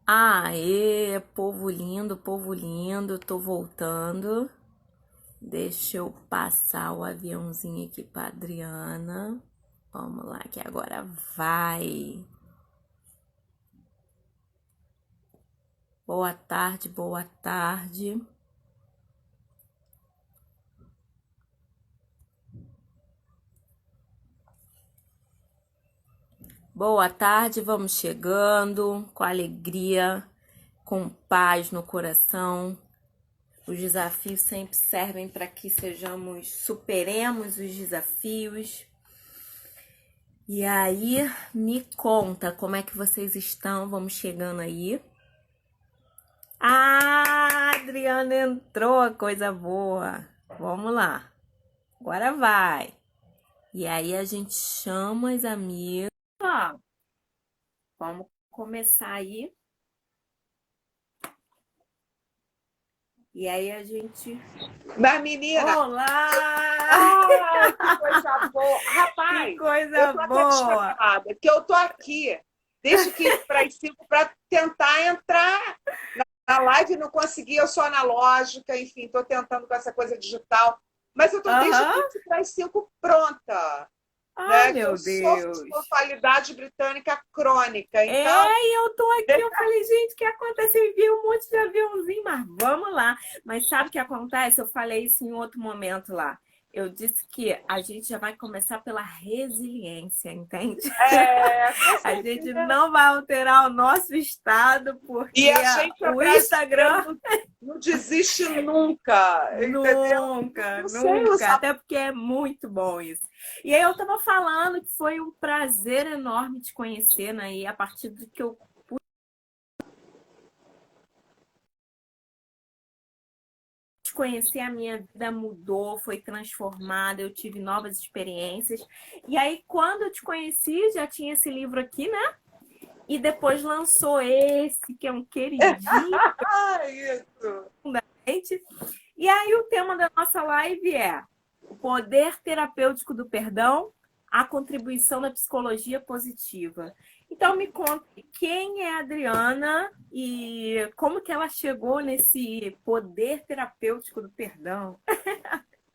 Aê, povo lindo, tô voltando. Deixa eu passar o aviãozinho aqui pra Adriana. Vamos lá, que agora vai. Boa tarde, boa tarde. Boa tarde, vamos chegando com alegria, com paz no coração. Os desafios sempre servem para que superemos os desafios. E aí, me conta como é que vocês estão? Vamos chegando aí. Ah, a Adriana entrou, coisa boa. Vamos lá. Agora vai. E aí a gente chama as amigas. Ó, vamos começar aí. E aí a gente... Mas, menina, Olá! que coisa boa. Que Rapaz, eu coisa tô até boa! desconfiada, que eu tô aqui desde 15 para as 5 para tentar entrar na live e não consegui, eu sou analógica, enfim, estou tentando com essa coisa digital, mas eu estou desde Aham. 15 para as 5 pronta, Ah, né? Que eu meu sofro de Deus! mortalidade britânica crônica, É, então e eu tô aqui, eu falei, gente, o que acontece? Eu vi um monte de aviãozinho, mas vamos lá. Mas sabe o que acontece? Eu falei isso em outro momento lá. Eu disse que a gente já vai começar pela resiliência, entende? com A gente certeza. não vai alterar o nosso estado, E porque a gente é o brasileiro, Instagram não desiste nunca, entendeu? nunca, Não sei, eu nunca, só até porque é muito bom isso. E aí eu tava falando que foi um prazer enorme te conhecer, né? E a partir do que eu te conheci, a minha vida mudou, foi transformada, eu tive novas experiências. E aí, quando eu te conheci, já tinha esse livro aqui, né? E depois lançou esse, que é um queridinho isso. da gente. E aí, o tema da nossa live é o poder terapêutico do perdão, a contribuição da psicologia positiva. Então, me conte quem é a Adriana e como que ela chegou nesse poder terapêutico do perdão.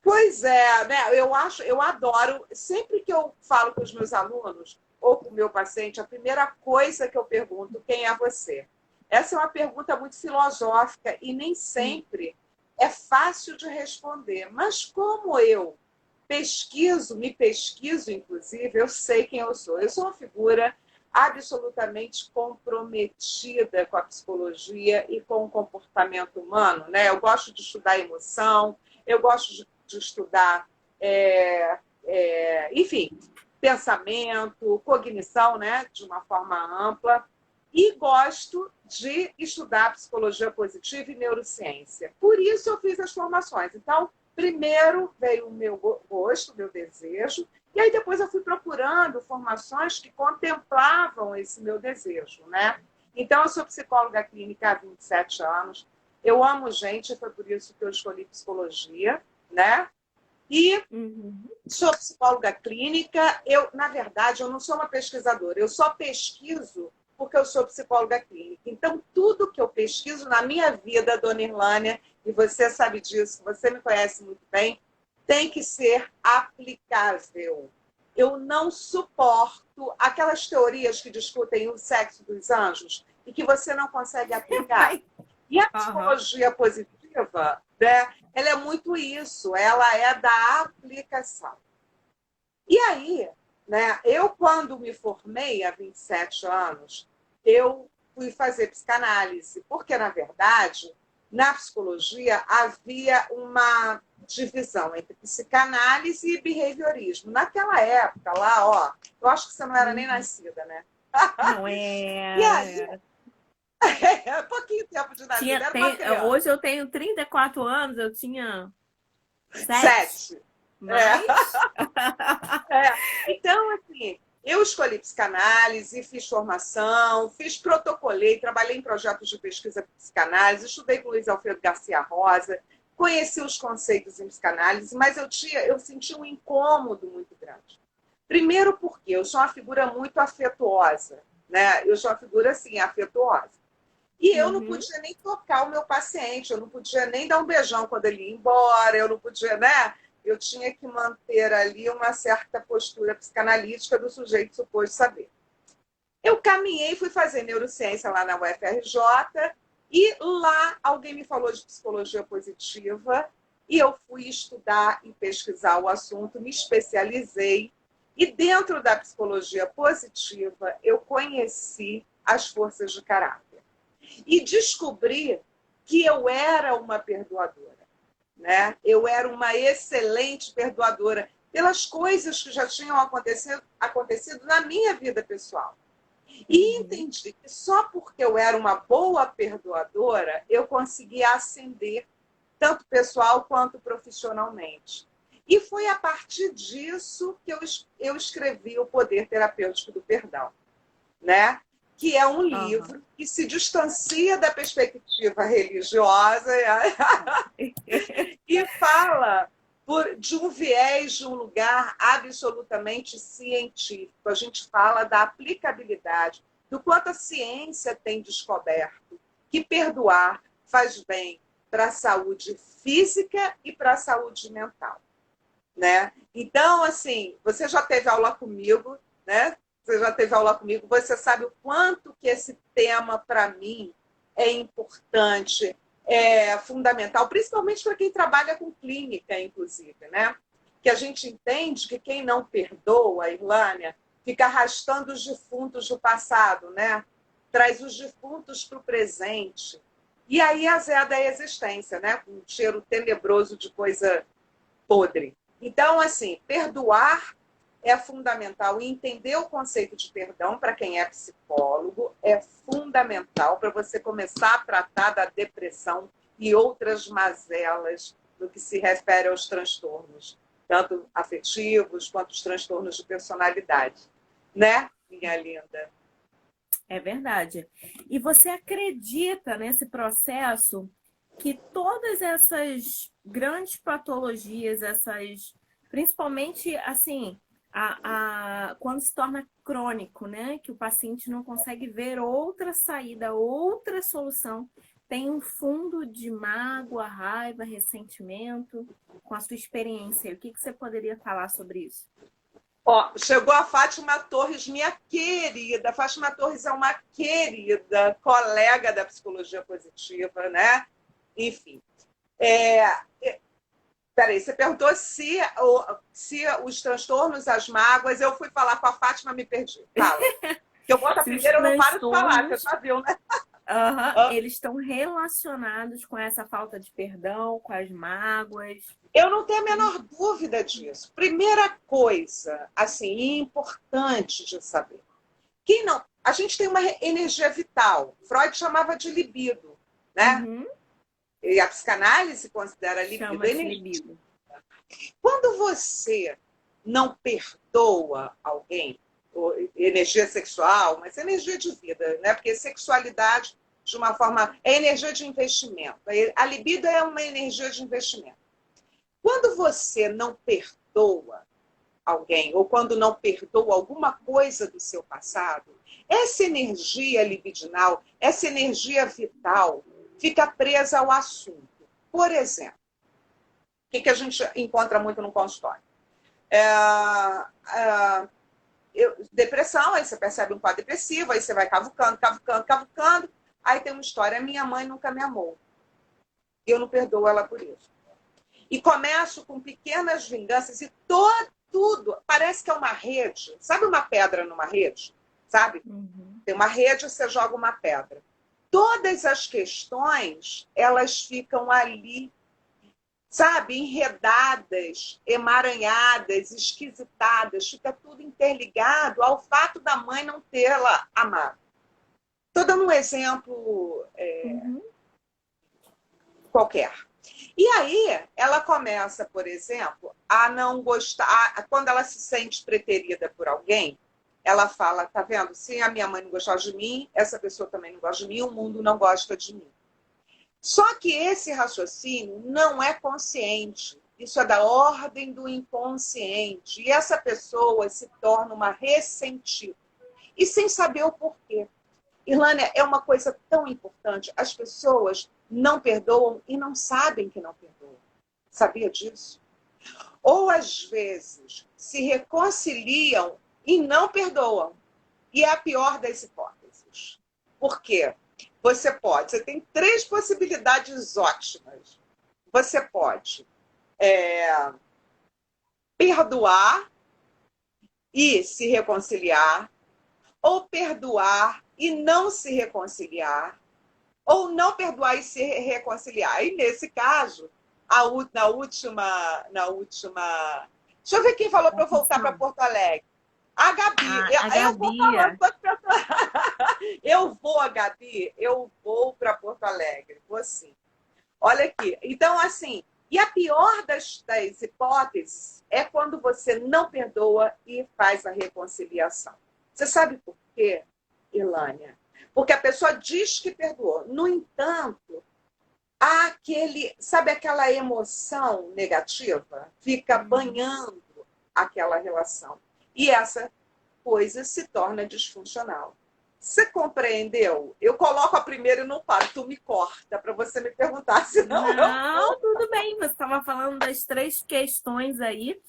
Pois é, né? Eu adoro, sempre que eu falo com os meus alunos ou com o meu paciente, a primeira coisa que eu pergunto, quem é você? Essa é uma pergunta muito filosófica e nem sempre é fácil de responder. Mas como eu me pesquiso, inclusive, eu sei quem eu sou. Eu sou uma figura absolutamente comprometida com a psicologia e com o comportamento humano, né? Eu gosto de estudar emoção, eu gosto de estudar, enfim, pensamento, cognição, né, de uma forma ampla, e gosto de estudar psicologia positiva e neurociência. Por isso eu fiz as formações. Então, primeiro veio o meu gosto, o meu desejo, e aí depois eu fui procurando formações que contemplavam esse meu desejo, né? Então, eu sou psicóloga clínica há 27 anos, eu amo gente, foi por isso que eu escolhi psicologia, né? E Uhum. sou psicóloga clínica. Eu, na verdade, eu não sou uma pesquisadora, eu só pesquiso porque eu sou psicóloga clínica. Então, tudo que eu pesquiso na minha vida, dona Irlânia, e você sabe disso, você me conhece muito bem, tem que ser aplicável. Eu não suporto aquelas teorias que discutem o sexo dos anjos e que você não consegue aplicar. Ai, E a aham. psicologia positiva, né, ela é muito isso, ela é da aplicação. E aí, né, eu quando me formei há 27 anos, eu fui fazer psicanálise, porque, na verdade, na psicologia havia uma divisão entre psicanálise e behaviorismo. Naquela época, lá, ó, eu acho que você não era nem Uhum. nascida, né? Não E aí, é. pouquinho tempo de nascida, Tinha, era uma criança. hoje eu tenho 34 anos, eu tinha 7. 7. É. Mas. É. Então, assim, eu escolhi psicanálise, fiz formação, fiz protocolei, trabalhei em projetos de pesquisa de psicanálise, estudei com Luiz Alfredo Garcia Rosa, conheci os conceitos em psicanálise, mas eu senti um incômodo muito grande. Primeiro porque eu sou uma figura muito afetuosa, né? Eu sou uma figura, assim, afetuosa. E eu não Uhum. podia nem tocar o meu paciente, eu não podia nem dar um beijão quando ele ia embora, eu não podia, né? Eu tinha que manter ali uma certa postura psicanalítica do sujeito suposto saber. Eu caminhei, fui fazer neurociência lá na UFRJ, e lá alguém me falou de psicologia positiva, e eu fui estudar e pesquisar o assunto, me especializei, e dentro da psicologia positiva eu conheci as forças de caráter. E descobri que eu era uma perdoadora, né? Eu era uma excelente perdoadora pelas coisas que já tinham acontecido na minha vida pessoal. E Uhum. entendi que só porque eu era uma boa perdoadora, eu conseguia ascender, tanto pessoal quanto profissionalmente. E foi a partir disso que eu escrevi O Poder Terapêutico do Perdão, né? Que é um Aham. livro que se distancia da perspectiva religiosa e fala de um viés, de um lugar absolutamente científico. A gente fala da aplicabilidade, do quanto a ciência tem descoberto que perdoar faz bem para a saúde física e para a saúde mental, né? Então, assim, você já teve aula comigo, né? Você já teve aula comigo, você sabe o quanto que esse tema, para mim, é importante, é fundamental, principalmente para quem trabalha com clínica, inclusive, né? Que a gente entende que quem não perdoa, Irlânia, fica arrastando os defuntos do passado, né? Traz os defuntos para o presente. E aí azeda a existência, né? Com um cheiro tenebroso de coisa podre. Então, assim, perdoar é fundamental, e entender o conceito de perdão para quem é psicólogo é fundamental para você começar a tratar da depressão e outras mazelas no que se refere aos transtornos, tanto afetivos quanto os transtornos de personalidade. Né, minha linda? É verdade. E você acredita nesse processo que todas essas grandes patologias, essas, principalmente assim, quando se torna crônico, né? Que o paciente não consegue ver outra saída, outra solução, tem um fundo de mágoa, raiva, ressentimento, com a sua experiência. O que você poderia falar sobre isso? Ó, chegou a Fátima Torres, minha querida. Fátima Torres é uma querida colega da psicologia positiva, né? Enfim. É, Peraí, você perguntou se os transtornos, as mágoas, eu fui falar com a Fátima, me perdi. Fala. Que eu boto a Se os primeira, eu não paro de falar, você transtornos já viu, né? Aham, eles estão relacionados com essa falta de perdão, com as mágoas. Eu não tenho a menor dúvida disso. Primeira coisa, assim, importante de saber. Quem não? A gente tem uma energia vital. Freud chamava de libido, né? Uhum, E a psicanálise considera a libido chama de energia. libido. Quando você não perdoa alguém, energia sexual, mas energia de vida, né? Porque sexualidade, de uma forma, é energia de investimento. A libido é uma energia de investimento. Quando você não perdoa alguém, ou quando não perdoa alguma coisa do seu passado, essa energia libidinal, essa energia vital, fica presa ao assunto. Por exemplo, o que a gente encontra muito no consultório? Depressão, aí você percebe um quadro depressivo, aí você vai cavucando, cavucando, cavucando. Aí tem uma história: minha mãe nunca me amou. E eu não perdoo ela por isso. E começo com pequenas vinganças e tudo. Parece que é uma rede. Sabe uma pedra numa rede? Sabe? Uhum. Tem uma rede, você joga uma pedra. Todas as questões, elas ficam ali, sabe, enredadas, emaranhadas, esquisitadas, fica tudo interligado ao fato da mãe não tê-la amado. Estou dando um exemplo Uhum. qualquer. E aí ela começa, por exemplo, a não gostar, quando ela se sente preterida por alguém, ela fala, tá vendo, se a minha mãe não gostar de mim, essa pessoa também não gosta de mim, o mundo não gosta de mim. Só que esse raciocínio não é consciente. Isso é da ordem do inconsciente. E essa pessoa se torna uma ressentida. E sem saber o porquê. Irlânia, é uma coisa tão importante. As pessoas não perdoam e não sabem que não perdoam. Sabia disso? Ou, às vezes, se reconciliam e não perdoam. E é a pior das hipóteses. Por quê? Você tem três possibilidades ótimas. Você pode perdoar e se reconciliar, ou perdoar e não se reconciliar, ou não perdoar e se reconciliar. E nesse caso, na última. Deixa eu ver quem falou para eu voltar para Porto Alegre. A Gabi. A Eu vou Gabi. falando. Gabi, eu vou para Porto Alegre. Vou sim. Olha aqui. Então, assim, e a pior das hipóteses é quando você não perdoa e faz a reconciliação. Você sabe por quê, Ilânia? Porque a pessoa diz que perdoou. No entanto, há sabe aquela emoção negativa? Fica banhando aquela relação. E essa coisa se torna disfuncional. Você compreendeu? Eu coloco a primeira e não paro. Tu me corta para você me perguntar, senão Não, tudo bem. Você estava falando das três questões aí.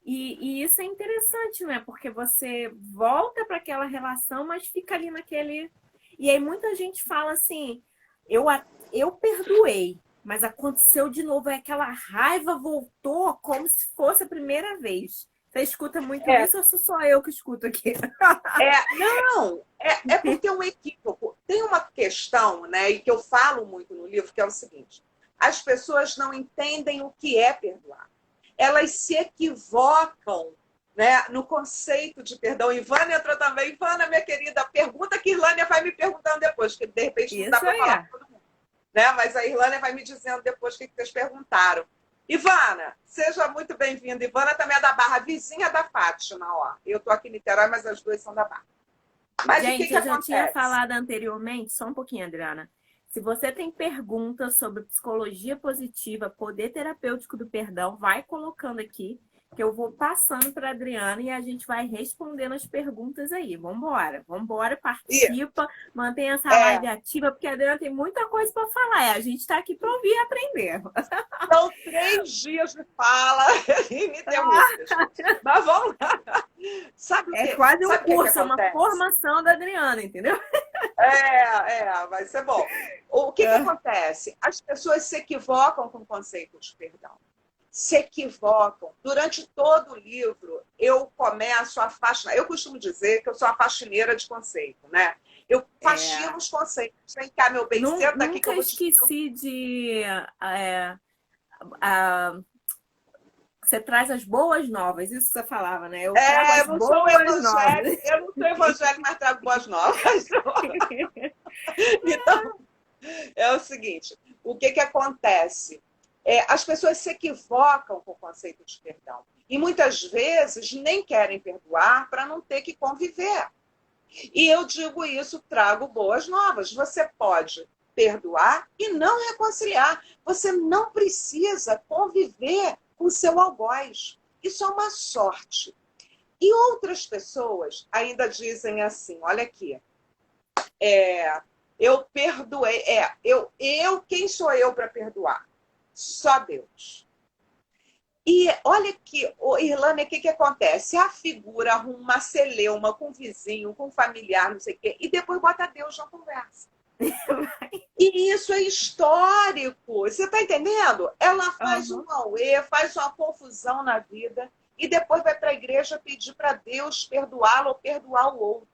E isso é interessante, né? Porque você volta para aquela relação, mas fica ali naquele... E aí muita gente fala assim, eu perdoei, mas aconteceu de novo. É aquela raiva voltou como se fosse a primeira vez. Você escuta muito isso ou sou só eu que escuto aqui? Não, é porque é um equívoco. Tem uma questão, né, e que eu falo muito no livro, que é o seguinte: as pessoas não entendem o que é perdoar. Elas se equivocam, né, no conceito de perdão. Ivana entrou também. Ivana, minha querida, pergunta que a Irlânia vai me perguntando depois, que de repente não dá para falar com todo mundo. Né? Mas a Irlânia vai me dizendo depois o que vocês perguntaram. Ivana, seja muito bem-vinda. Ivana também é da Barra, vizinha da Fátima. Ó. Eu estou aqui em Niterói, mas as duas são da Barra. Mas gente, o que eu já acontece? tinha falado anteriormente, só um pouquinho, Adriana. Se você tem perguntas sobre psicologia positiva, poder terapêutico do perdão, vai colocando aqui, que eu vou passando para a Adriana e a gente vai respondendo as perguntas aí. Vambora, participa, mantenha essa live ativa, porque a Adriana tem muita coisa para falar. A gente está aqui para ouvir e aprender. São 3 dias de fala e me derruba. Mas vamos lá. Sabe o que? É quase um curso, que é uma formação da Adriana, entendeu? Vai ser bom. O que acontece? As pessoas se equivocam com o conceito de perdão. Se equivocam. Durante todo o livro, eu começo a faxinar. Eu costumo dizer que eu sou a faxineira de conceito, né? Eu faxino os conceitos. Vem cá, meu bem, senta aqui que eu vou te... Nunca esqueci de... Você traz as boas novas, isso você falava, né? Eu não sou evangélica, eu não sou evangélica, mas trago boas novas. Então, é o seguinte, o que acontece? As pessoas se equivocam com o conceito de perdão. E muitas vezes nem querem perdoar para não ter que conviver. E eu digo isso, trago boas novas. Você pode perdoar e não reconciliar. Você não precisa conviver com seu algoz. Isso é uma sorte. E outras pessoas ainda dizem assim, olha aqui, eu perdoei, quem sou eu para perdoar? Só Deus. E olha aqui, Irlânia, o que acontece? A figura arruma uma celeuma com um vizinho, com um familiar, não sei o quê, e depois bota Deus na conversa. E isso é histórico. Você está entendendo? Ela faz um auê, faz uma confusão na vida e depois vai para a igreja pedir para Deus perdoá-la ou perdoar o outro.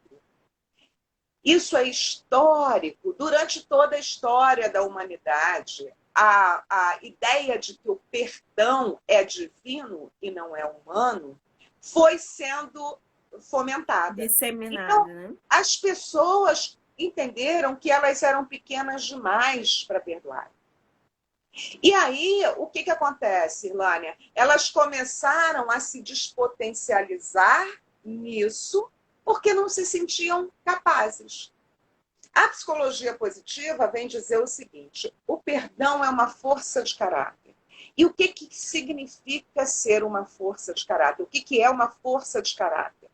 Isso é histórico. Durante toda a história da humanidade, a ideia de que o perdão é divino e não é humano foi sendo fomentada. Disseminada, então, né? As pessoas entenderam que elas eram pequenas demais para perdoar. E aí, o que acontece, Irlânia? Elas começaram a se despotencializar nisso porque não se sentiam capazes. A psicologia positiva vem dizer o seguinte: o perdão é uma força de caráter. E o que significa ser uma força de caráter? O que é uma força de caráter?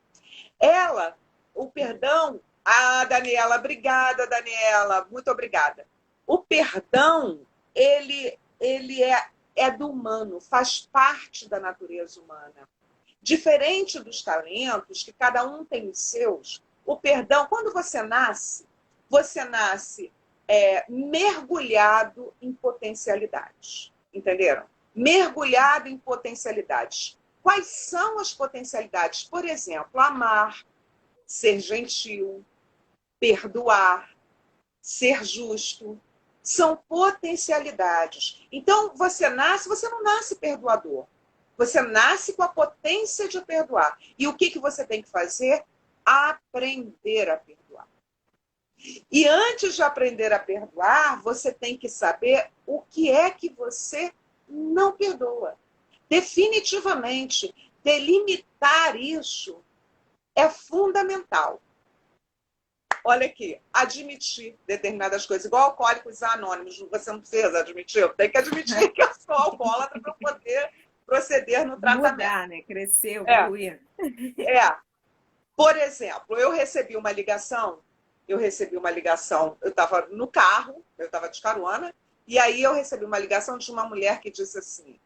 O perdão, Ah, Daniela, obrigada, Daniela. Muito obrigada. O perdão, ele é do humano, faz parte da natureza humana. Diferente dos talentos, que cada um tem os seus, o perdão, quando você nasce mergulhado em potencialidades. Entenderam? Mergulhado em potencialidades. Quais são as potencialidades? Por exemplo, amar, ser gentil, perdoar, ser justo. São potencialidades. Então, você não nasce perdoador. Você nasce com a potência de perdoar. E o que você tem que fazer? Aprender a perdoar. E antes de aprender a perdoar, você tem que saber o que é que você não perdoa. Definitivamente, delimitar isso é fundamental. Olha aqui, admitir determinadas coisas, igual Alcoólicos Anônimos, você não precisa admitir, eu tenho que admitir que eu sou alcoólatra para poder proceder no tratamento. Mudar, né? Crescer, evoluir. Por exemplo, eu recebi uma ligação, eu estava no carro, eu estava de carona, e aí eu recebi uma ligação de uma mulher que disse assim,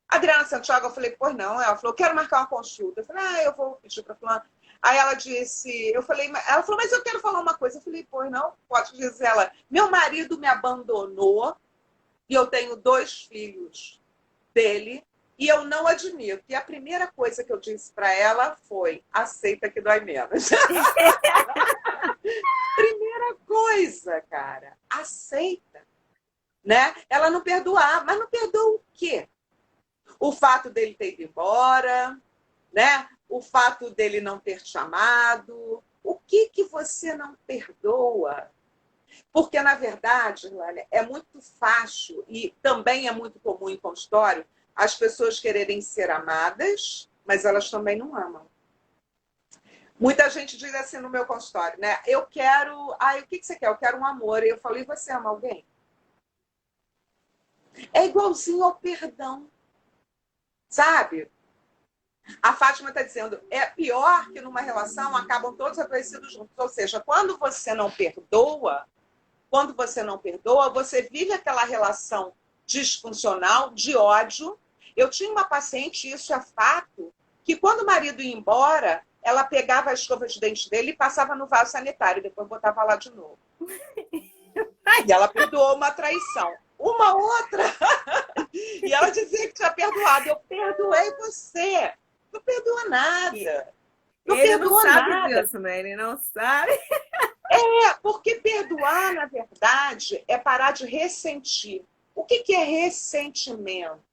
Adriana Santiago, eu falei, pois não, ela falou, quero marcar uma consulta. Eu falei, eu vou pedir para fulano. Aí ela disse, ela falou, mas eu quero falar uma coisa. Eu falei, pois não, pode dizer. Ela, meu marido me abandonou e eu tenho 2 filhos dele e eu não admito. E a primeira coisa que eu disse para ela foi, aceita que dói menos. Primeira coisa, cara, aceita. Né? Ela não perdoar, mas não perdoa o quê? O fato dele ter ido embora, né? O fato dele não ter chamado. O que você não perdoa? Porque, na verdade, olha, é muito fácil e também é muito comum em consultório as pessoas quererem ser amadas, mas elas também não amam. Muita gente diz assim no meu consultório, né? Eu quero... o que você quer? Eu quero um amor. E eu falo, e você ama alguém? É igualzinho ao perdão. Sabe? A Fátima está dizendo, é pior que numa relação acabam todos adoecidos juntos. Ou seja, quando você não perdoa, você vive aquela relação disfuncional, de ódio. Eu tinha uma paciente, isso é fato, que quando o marido ia embora, ela pegava a escova de dente dele e passava no vaso sanitário, depois botava lá de novo. E ela perdoou uma traição. Uma outra. E ela dizia que tinha perdoado. Eu perdoei você. Não perdoa nada. Ele não sabe disso, né? Ele não sabe. Porque perdoar, na verdade, é parar de ressentir. O que é ressentimento?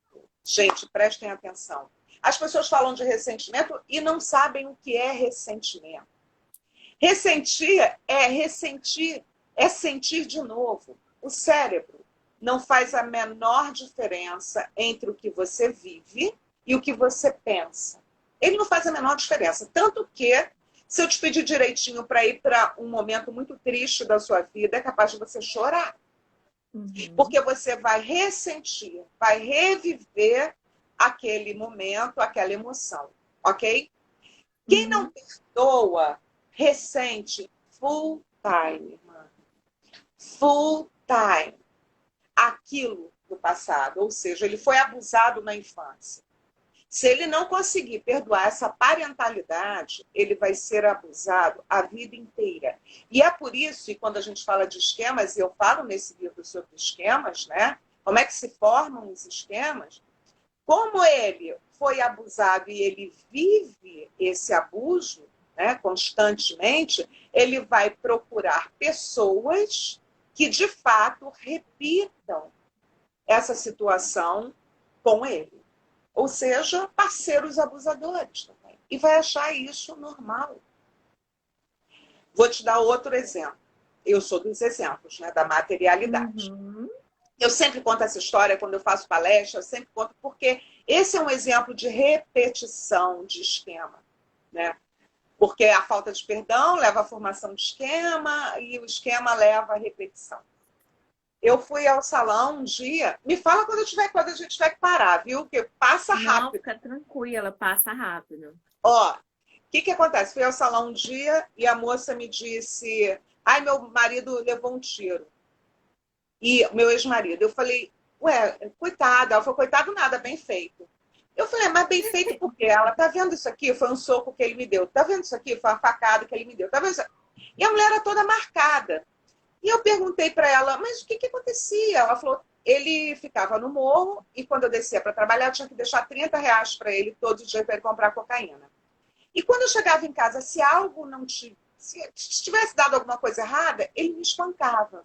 Gente, prestem atenção. As pessoas falam de ressentimento e não sabem o que é ressentimento. Ressentir, é sentir de novo. O cérebro não faz a menor diferença entre o que você vive e o que você pensa. Ele não faz a menor diferença. Tanto que, se eu te pedir direitinho para ir para um momento muito triste da sua vida, é capaz de você chorar. Uhum. Porque você vai ressentir, vai reviver aquele momento, aquela emoção. Ok? Quem não perdoa, ressente full time, mano. Full time. Aquilo do passado, ou seja, ele foi abusado na infância. Se ele não conseguir perdoar essa parentalidade, ele vai ser abusado a vida inteira. E é por isso, e quando a gente fala de esquemas, e eu falo nesse livro sobre esquemas, né? Como é que se formam os esquemas? Como ele foi abusado e ele vive esse abuso, né, constantemente, ele vai procurar pessoas que, de fato, repitam essa situação com ele. Ou seja, parceiros abusadores também. E vai achar isso normal. Vou te dar outro exemplo. Eu sou dos exemplos, né, da materialidade. Uhum. Eu sempre conto essa história quando eu faço palestra, eu sempre conto porque esse é um exemplo de repetição de esquema, né? Porque a falta de perdão leva à formação de esquema e o esquema leva à repetição. Eu fui ao salão um dia. Me fala quando a gente tiver que parar, viu? Porque passa rápido. Não, fica tranquila, passa rápido. Ó, que acontece? Fui ao salão um dia e a moça me disse: ai, meu marido levou um tiro. E meu ex-marido. Eu falei: ué, coitada. Ela falou: coitado nada, bem feito. Eu falei: mas bem feito por quê? Ela: tá vendo isso aqui? Foi um soco que ele me deu. Tá vendo isso aqui? Foi uma facada que ele me deu. Tá vendo isso? E a mulher era toda marcada. E eu perguntei para ela: mas o que acontecia? Ela falou: ele ficava no morro e quando eu descia para trabalhar, eu tinha que deixar R$ 30 para ele todo dia para ele comprar cocaína. E quando eu chegava em casa, se algo não se tivesse dado alguma coisa errada, ele me espancava.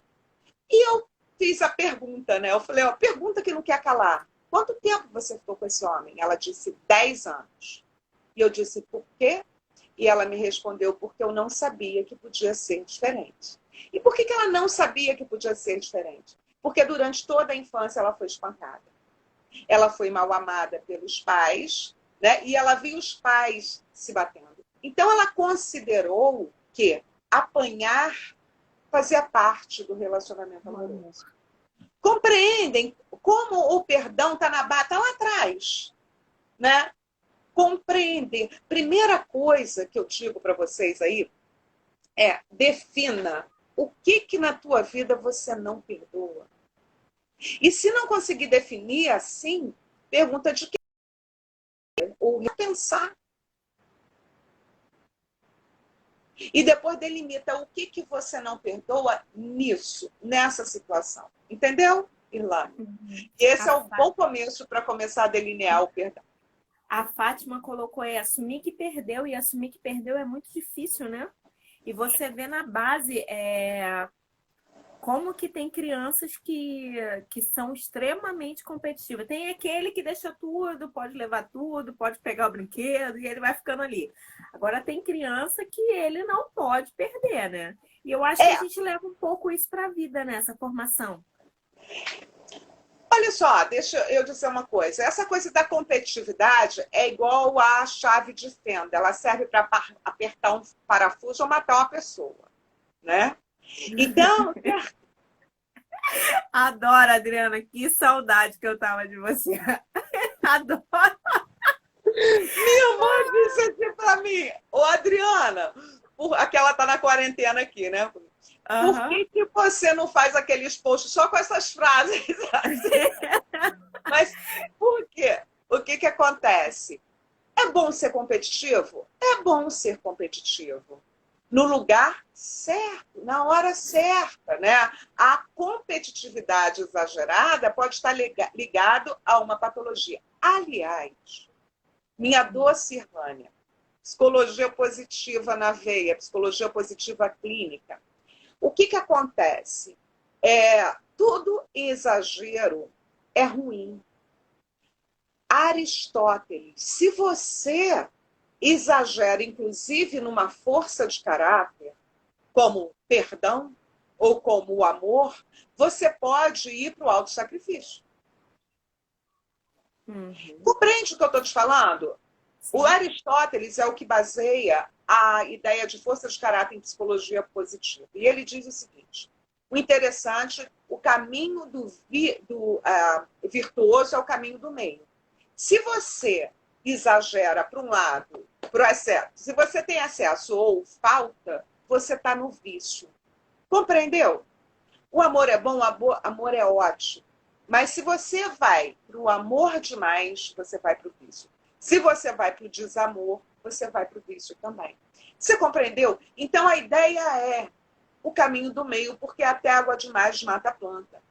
E eu fiz a pergunta, né? Eu falei: ó, pergunta que não quer calar. Quanto tempo você ficou com esse homem? Ela disse: 10 anos. E eu disse: por quê? E ela me respondeu: porque eu não sabia que podia ser diferente. E por que ela não sabia que podia ser diferente? Porque durante toda a infância ela foi espancada. Ela foi mal amada pelos pais, né? E ela viu os pais se batendo. Então ela considerou que apanhar fazia parte do relacionamento amoroso. Compreendem como o perdão está lá atrás, né? Compreender. Primeira coisa que eu digo para vocês aí é: defina o que na tua vida você não perdoa. E se não conseguir definir assim, pergunta de quem ou pensar. E depois delimita o que você não perdoa nisso, nessa situação. Entendeu, Irlanda? Esse é um bom começo para começar a delinear o perdão. A Fátima colocou aí: assumir que perdeu, e assumir que perdeu é muito difícil, né? E você vê na base como que tem crianças que são extremamente competitivas. Tem aquele que deixa tudo, pode levar tudo, pode pegar o brinquedo e ele vai ficando ali. Agora tem criança que ele não pode perder, né? E eu acho que a gente leva um pouco isso para a vida, né? Essa formação. Olha só, deixa eu dizer uma coisa. Essa coisa da competitividade é igual a chave de fenda. Ela serve para apertar um parafuso ou matar uma pessoa, né? Então... Adoro, Adriana. Que saudade que eu tava de você. Adoro. Minha mãe disse assim para mim: ô Adriana, aquela tá na quarentena aqui, né? Por que você não faz aqueles posts só com essas frases assim? Mas por quê? O que acontece? É bom ser competitivo? É bom ser competitivo. No lugar certo, na hora certa, né? A competitividade exagerada pode estar ligado a uma patologia. Aliás, minha doce Irvânia, psicologia positiva na veia, psicologia positiva clínica. O que acontece? Todo exagero é ruim. Aristóteles, se você exagera, inclusive numa força de caráter, como perdão ou como o amor, você pode ir para o autossacrifício. Compreende o que eu estou te falando? Sim. O Aristóteles é o que baseia a ideia de força de caráter em psicologia positiva. E ele diz o seguinte: o interessante, o caminho do virtuoso é o caminho do meio. Se você exagera para um lado, para o excesso, se você tem excesso ou falta, você está no vício. Compreendeu? O amor é bom, o amor é ótimo. Mas se você vai para o amor demais, você vai para o vício. Se você vai para o desamor, você vai para o vício também. Você compreendeu? Então a ideia é o caminho do meio, porque até água demais mata a planta.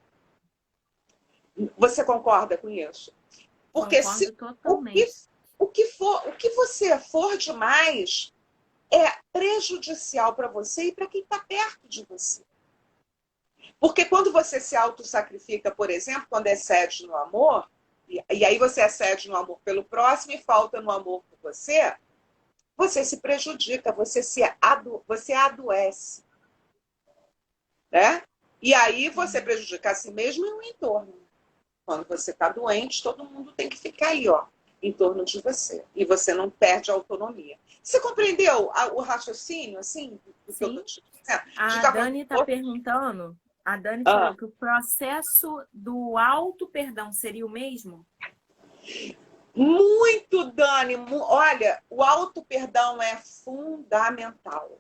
Você concorda com isso? Porque se o que você for demais é prejudicial para você e para quem está perto de você. Porque quando você se autossacrifica, por exemplo, quando excede no amor, e aí você excede no amor pelo próximo e falta no amor por você, você se prejudica, você adoece. Né? E aí você prejudica a si mesmo e o entorno. Quando você está doente, todo mundo tem que ficar aí, ó, em torno de você. E você não perde a autonomia. Você compreendeu o raciocínio, assim, do que eu estou te dizendo? A Dani está perguntando, a Dani falou que o processo do auto-perdão seria o mesmo? Muito, Dani. Olha, o auto-perdão é fundamental.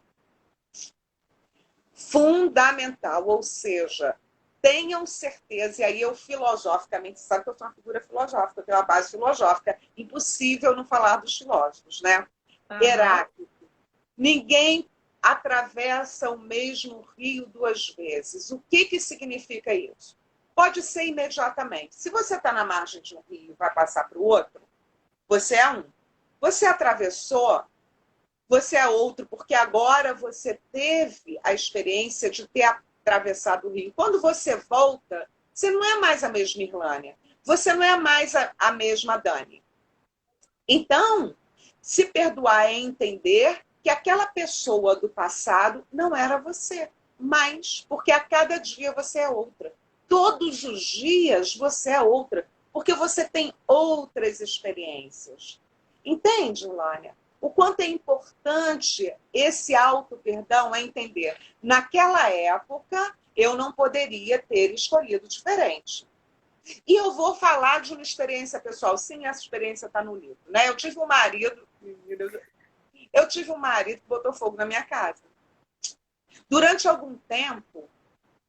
Fundamental, ou seja, tenham certeza, e aí eu filosoficamente, sabe que eu sou uma figura filosófica, eu tenho uma base filosófica, impossível não falar dos filósofos, né? Aham. Heráclito, ninguém atravessa o mesmo rio duas vezes. O que significa isso? Pode ser imediatamente. Se você está na margem de um rio e vai passar para o outro, você é um. Você atravessou, você é outro, porque agora você teve a experiência de ter atravessado o rio. Quando você volta, você não é mais a mesma Irlânia. Você não é mais a mesma Dani. Então, se perdoar é entender que aquela pessoa do passado não era você, mas porque a cada dia você é outra. Todos os dias você é outra, porque você tem outras experiências. Entende, Lânia? O quanto é importante esse auto-perdão é entender. Naquela época, eu não poderia ter escolhido diferente. E eu vou falar de uma experiência pessoal. Sim, essa experiência está no livro. Né? Eu tive um marido que botou fogo na minha casa. Durante algum tempo,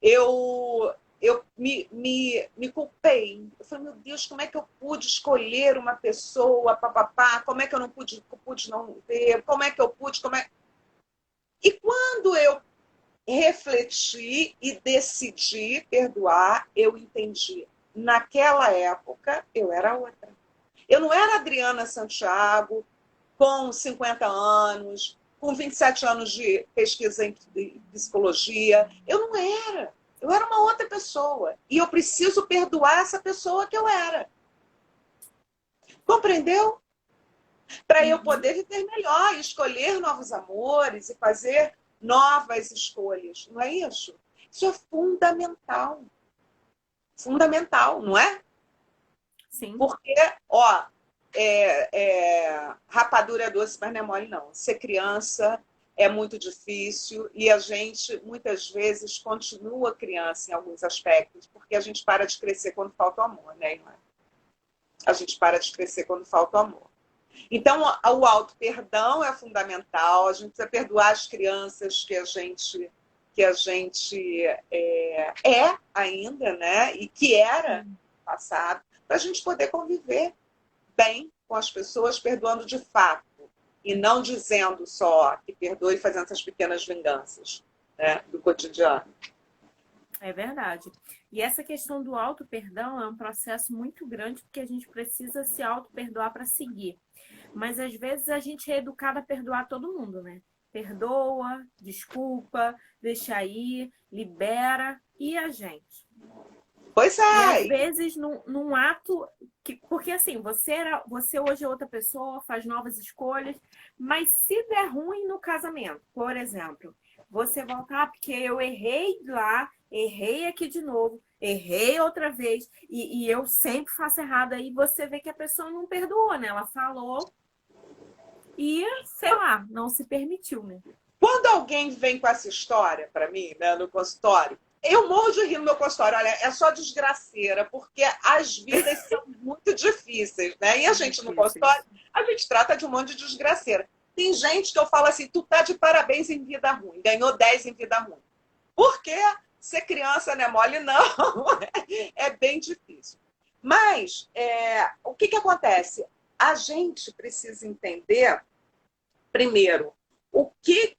eu me culpei. Eu falei, meu Deus, como é que eu pude escolher uma pessoa, papapá? Como é que eu não pude não ver? Como é que eu pude? E quando eu refleti e decidi perdoar, eu entendi. Naquela época, eu era outra. Eu não era Adriana Santiago, com 50 anos, com 27 anos de pesquisa em psicologia. Eu não era. Eu era uma outra pessoa. E eu preciso perdoar essa pessoa que eu era. Compreendeu? Para eu Uhum. poder viver melhor, escolher novos amores e fazer novas escolhas. Não é isso? Isso é fundamental. Fundamental, não é? Sim. Porque, ó, rapadura é doce, mas não é mole, não. Ser criança é muito difícil e a gente, muitas vezes, continua criança em alguns aspectos, porque a gente para de crescer quando falta o amor, né, irmã? A gente para de crescer quando falta o amor. Então, o auto-perdão é fundamental, a gente precisa perdoar as crianças que a gente é ainda, né? E que era Sim. passado, para a gente poder conviver bem com as pessoas, perdoando de fato, e não dizendo só que perdoe e fazendo essas pequenas vinganças, né, do cotidiano. É verdade. E essa questão do auto-perdão é um processo muito grande, porque a gente precisa se auto-perdoar para seguir. Mas às vezes a gente é educado a perdoar todo mundo, né? Perdoa, desculpa, deixa ir, libera. E a gente? Pois E às é, vezes num ato que, porque assim, você hoje é outra pessoa, faz novas escolhas, mas se der ruim no casamento, por exemplo, você voltar porque eu errei lá, errei aqui de novo, errei outra vez e eu sempre faço errado, aí você vê que a pessoa não perdoou, né? Ela falou e, sei lá, não se permitiu, né? quando alguém vem com essa história para mim, né, no consultório, eu morro de rir no meu consultório. Olha, é só desgraceira, porque as vidas são muito difíceis, né? E a gente no consultório, Difíceis. a gente trata de um monte de desgraceira. Tem gente que eu falo assim, tu tá de parabéns em vida ruim, ganhou 10 em vida ruim. Porque ser criança não é mole, não. É bem difícil. Mas o que acontece? A gente precisa entender, primeiro, o que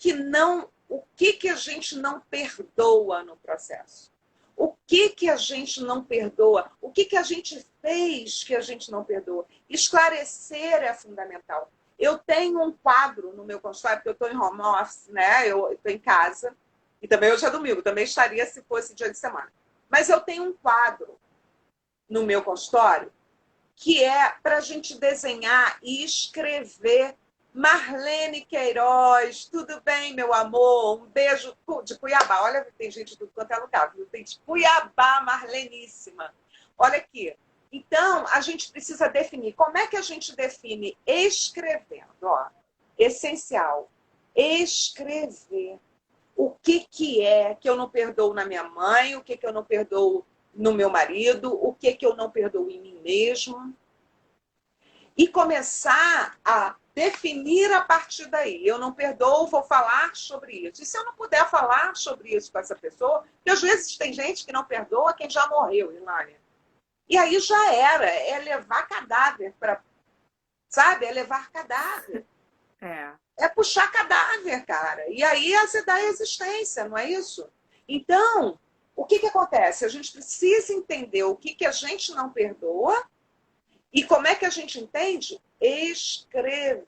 a gente não perdoa no processo. O que a gente não perdoa? O que a gente fez que a gente não perdoa? Esclarecer é fundamental. Eu tenho um quadro no meu consultório, porque eu estou em home office, né? Eu estou em casa, e também hoje é domingo, também estaria se fosse dia de semana. Mas eu tenho um quadro no meu consultório que é para a gente desenhar e escrever. Marlene Queiroz, tudo bem, meu amor? Um beijo de Cuiabá. Olha, tem gente de tudo quanto é lugar, viu? Tem de Cuiabá, Marleníssima. Olha aqui. Então, a gente precisa definir. Como é que a gente define? Escrevendo, ó. Essencial. Escrever. O que é que eu não perdoo na minha mãe, o que eu não perdoo no meu marido, o que eu não perdoo em mim mesmo. e começar a definir a partir daí. Eu não perdoo, vou falar sobre isso. E se eu não puder falar sobre isso com essa pessoa, porque às vezes tem gente que não perdoa quem já morreu, Ilânia. E aí já era, é levar cadáver para, sabe? É levar cadáver. É puxar cadáver, cara. E aí você dá a existência, não é isso? Então, o que acontece? A gente precisa entender o que a gente não perdoa e como é que a gente entende? Escrevendo.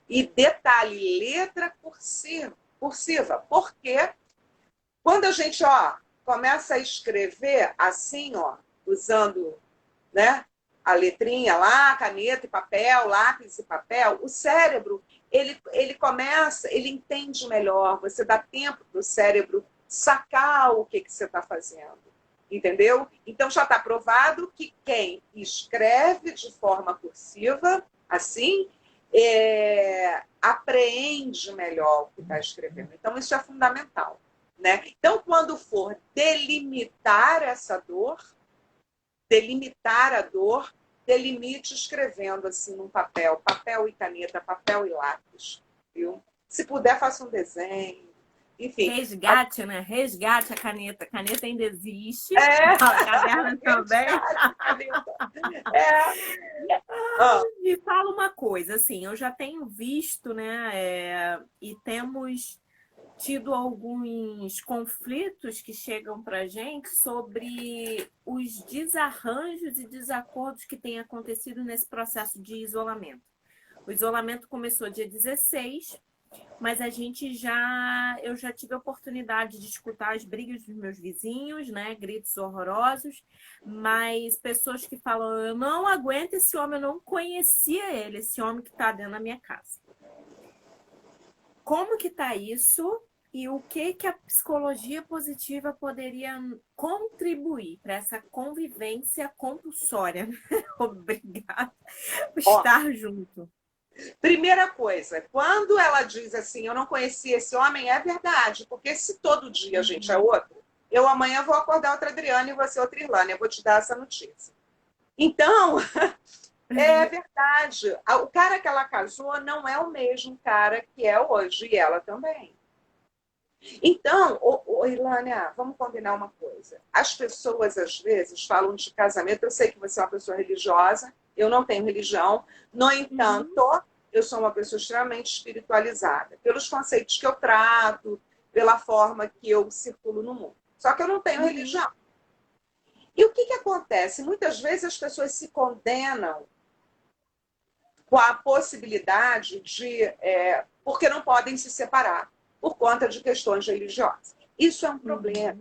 E detalhe, letra cursiva. Porque quando a gente começa a escrever assim, usando, né, a letrinha lá, caneta e papel, lápis e papel, o cérebro, ele começa, ele entende melhor, você dá tempo para o cérebro sacar o que você está fazendo. Entendeu? Então já está provado que quem escreve de forma cursiva, assim, apreende melhor o que está escrevendo. Então isso é fundamental. Né? Então, quando for delimitar essa dor, delimitar a dor, delimite escrevendo assim num papel e caneta, papel e lápis. Viu? Se puder, faça um desenho. Enfim. Resgate, né? Resgate a caneta. A caneta ainda existe. A caderno também. Me fala uma coisa, assim, eu já tenho visto, né? E temos tido alguns conflitos que chegam para gente sobre os desarranjos e desacordos que têm acontecido nesse processo de isolamento. O isolamento começou dia 16, mas eu já tive a oportunidade de escutar as brigas dos meus vizinhos, né? Gritos horrorosos, mas pessoas que falam, eu não aguento esse homem, eu não conhecia ele, esse homem que está dentro da minha casa. Como que está isso e o que a psicologia positiva poderia contribuir para essa convivência compulsória? Obrigada por estar junto. Primeira coisa, quando ela diz assim, eu não conhecia esse homem, é verdade, porque se todo dia a gente é outro, eu amanhã vou acordar outra Adriana e você outra Irlânia, eu vou te dar essa notícia. Então, é verdade, o cara que ela casou não é o mesmo cara que é hoje, e ela também. Então, Irlânia, vamos combinar uma coisa. As pessoas, às vezes, falam de casamento. Eu sei que você é uma pessoa religiosa, eu não tenho religião. No entanto, eu sou uma pessoa extremamente espiritualizada. Pelos conceitos que eu trato, pela forma que eu circulo no mundo. Só que eu não tenho religião. E o que acontece? Muitas vezes as pessoas se condenam com a possibilidade de... porque não podem se separar por conta de questões religiosas. Isso é um problema,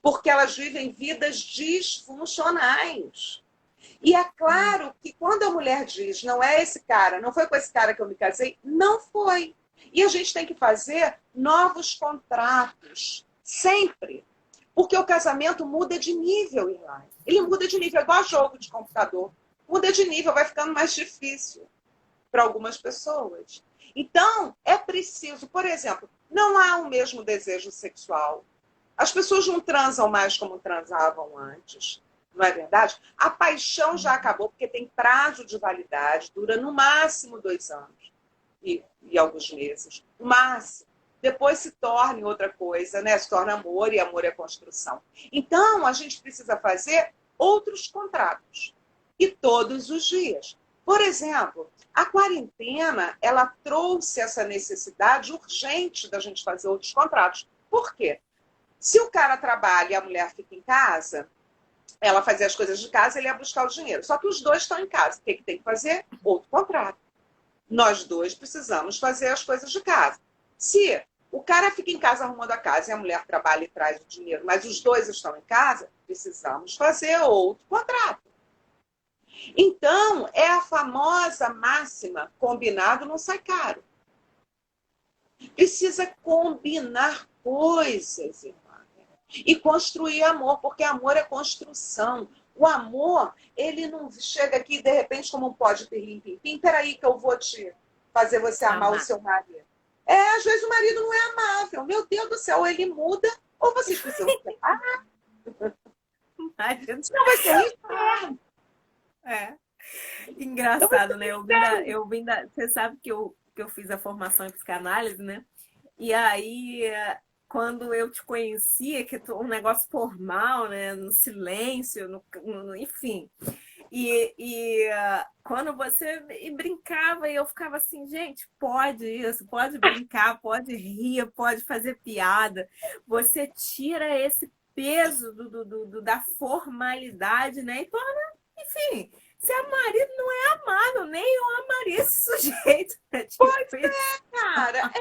porque elas vivem vidas disfuncionais. E é claro que quando a mulher diz, não é esse cara, não foi com esse cara que eu me casei, não foi. E a gente tem que fazer novos contratos, sempre. Porque o casamento muda de nível, Ilai. Ele muda de nível, é igual jogo de computador. Muda de nível, vai ficando mais difícil para algumas pessoas. Então, é preciso, por exemplo, não há o mesmo desejo sexual. As pessoas não transam mais como transavam antes, não é verdade? A paixão já acabou, porque tem prazo de validade, dura no máximo 2 anos e alguns meses. No máximo. Depois se torna outra coisa, né? Se torna amor, e amor é construção. Então, a gente precisa fazer outros contratos. E todos os dias. Por exemplo, a quarentena, ela trouxe essa necessidade urgente da gente fazer outros contratos. Por quê? Se o cara trabalha e a mulher fica em casa, ela fazia as coisas de casa, ele ia buscar o dinheiro. Só que os dois estão em casa. O que tem que fazer? Outro contrato. Nós dois precisamos fazer as coisas de casa. Se o cara fica em casa arrumando a casa e a mulher trabalha e traz o dinheiro, mas os dois estão em casa, precisamos fazer outro contrato. Então, é a famosa máxima, combinado não sai caro. Precisa combinar coisas, irmã. E construir amor, porque amor é construção. O amor, ele não chega aqui, de repente, como um pó de pirlim-pim-pim. Peraí que eu vou te fazer você amar o seu marido. Às vezes o marido não é amável. Meu Deus do céu, ou ele muda, ou vocês precisam separar. Senão vai ser um inferno. Eu Engraçado, né? também tenho. Você sabe que eu fiz a formação em psicanálise, né? E aí, quando eu te conhecia, que um negócio formal, né? No silêncio, enfim. Quando você brincava, e eu ficava assim, gente, pode isso, pode brincar, pode rir, pode fazer piada. Você tira esse peso da formalidade, né? E torna, enfim, ser marido não é amado, nem eu amaria esse sujeito. É tipo isso. Cara,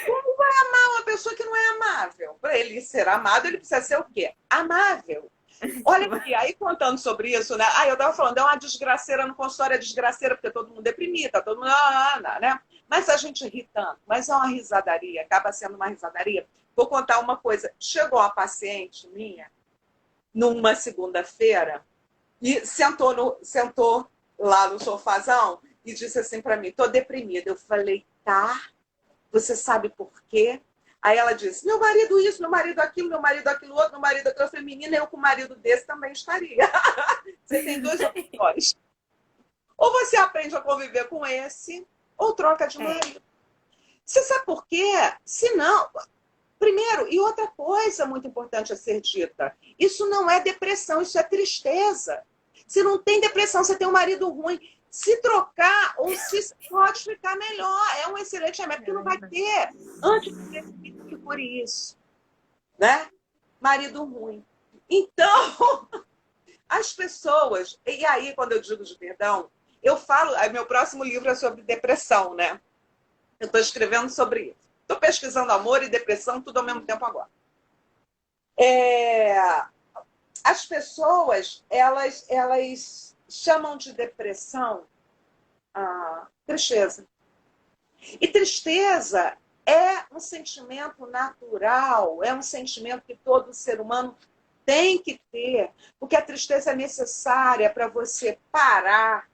como vai amar uma pessoa que não é amável? Para ele ser amado, ele precisa ser o quê? Amável. Olha aqui, aí contando sobre isso, né? Eu tava falando, é uma desgraceira no consultório, é desgraceira porque todo mundo deprimido, tá todo mundo, né? Mas a gente ri tanto, mas é uma risadaria, acaba sendo uma risadaria. Vou contar uma coisa. Chegou uma paciente minha numa segunda-feira e sentou lá no sofazão e disse assim para mim, tô deprimida. Eu falei, tá, você sabe por quê? Aí ela disse, meu marido isso, meu marido aquilo outro, meu marido aquilo. Eu falei, menina, eu com um marido desse também estaria. Você tem duas opções. Ou você aprende a conviver com esse, ou troca de É, marido. Você sabe por quê? Se não, primeiro, e outra coisa muito importante a ser dita, isso não é depressão, isso é tristeza. Se não tem depressão, você tem um marido ruim. Se trocar ou se pode ficar melhor. É um excelente remédio, porque não vai ter antidepressivo por isso, né? Marido ruim. Então, as pessoas... E aí, quando eu digo de perdão, eu falo... Meu próximo livro é sobre depressão, né? Eu estou escrevendo sobre isso. Estou pesquisando amor e depressão tudo ao mesmo tempo agora. É, as pessoas, elas chamam de depressão a tristeza. E tristeza é um sentimento natural, é um sentimento que todo ser humano tem que ter, porque a tristeza é necessária para você parar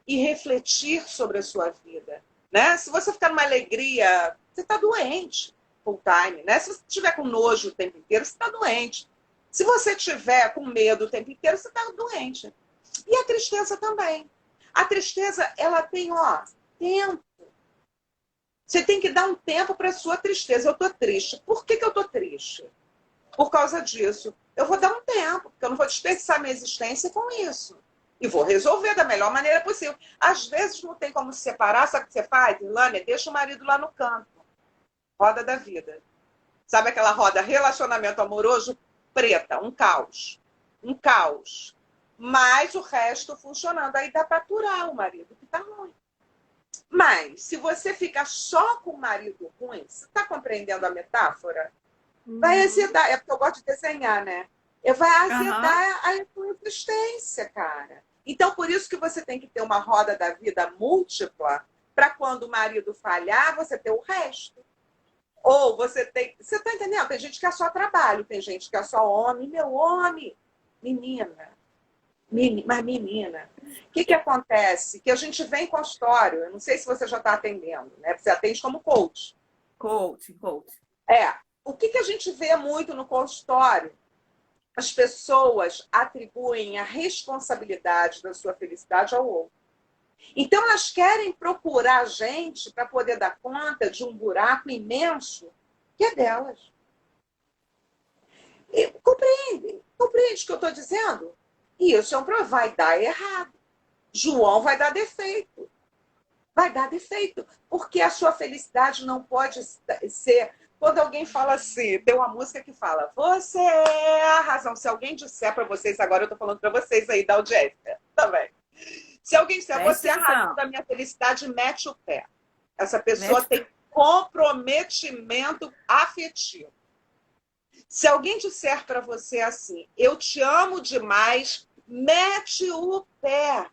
e refletir sobre a sua vida. Né? Se você ficar numa alegria, você está doente full time. Né? Se você estiver com nojo o tempo inteiro, você está doente. Se você estiver com medo o tempo inteiro, você está doente. E a tristeza também. A tristeza, ela tem, tempo. Você tem que dar um tempo para a sua tristeza. Eu estou triste. Por que eu estou triste? Por causa disso. Eu vou dar um tempo, porque eu não vou desperdiçar minha existência com isso. E vou resolver da melhor maneira possível. Às vezes não tem como se separar. Sabe o que você faz, Ilânia? Deixa o marido lá no canto. Roda da vida. Sabe aquela roda relacionamento amoroso preta? Um caos. Um caos. Mas o resto funcionando. Aí dá para aturar o marido que está ruim. Mas, se você fica só com o marido ruim, você está compreendendo a metáfora? Vai azedar. É porque eu gosto de desenhar, né? Vai aham. azedar a tua existência, cara. Então, por isso que você tem que ter uma roda da vida múltipla, para quando o marido falhar, você ter o resto. Ou você tem. Você está entendendo? Tem gente que é só trabalho, tem gente que é só homem. Meu homem, menina. Mas, menina, o que acontece? Que a gente vem em consultório, eu não sei se você já está atendendo, né? Você atende como coach. Coach, coach. O que a gente vê muito no consultório? As pessoas atribuem a responsabilidade da sua felicidade ao outro. Então, elas querem procurar a gente para poder dar conta de um buraco imenso que é delas. E, compreende o que eu estou dizendo? E isso é um problema. Vai dar errado. João vai dar defeito. Vai dar defeito. Porque a sua felicidade não pode ser... Quando alguém fala assim, tem uma música que fala, você é a razão. Se alguém disser para vocês, agora eu estou falando para vocês aí da audiência também. Se alguém disser, você Presta é a razão atenção. da minha felicidade, mete o pé. Essa pessoa Mete... tem comprometimento afetivo. Se alguém disser para você assim, eu te amo demais, mete o pé.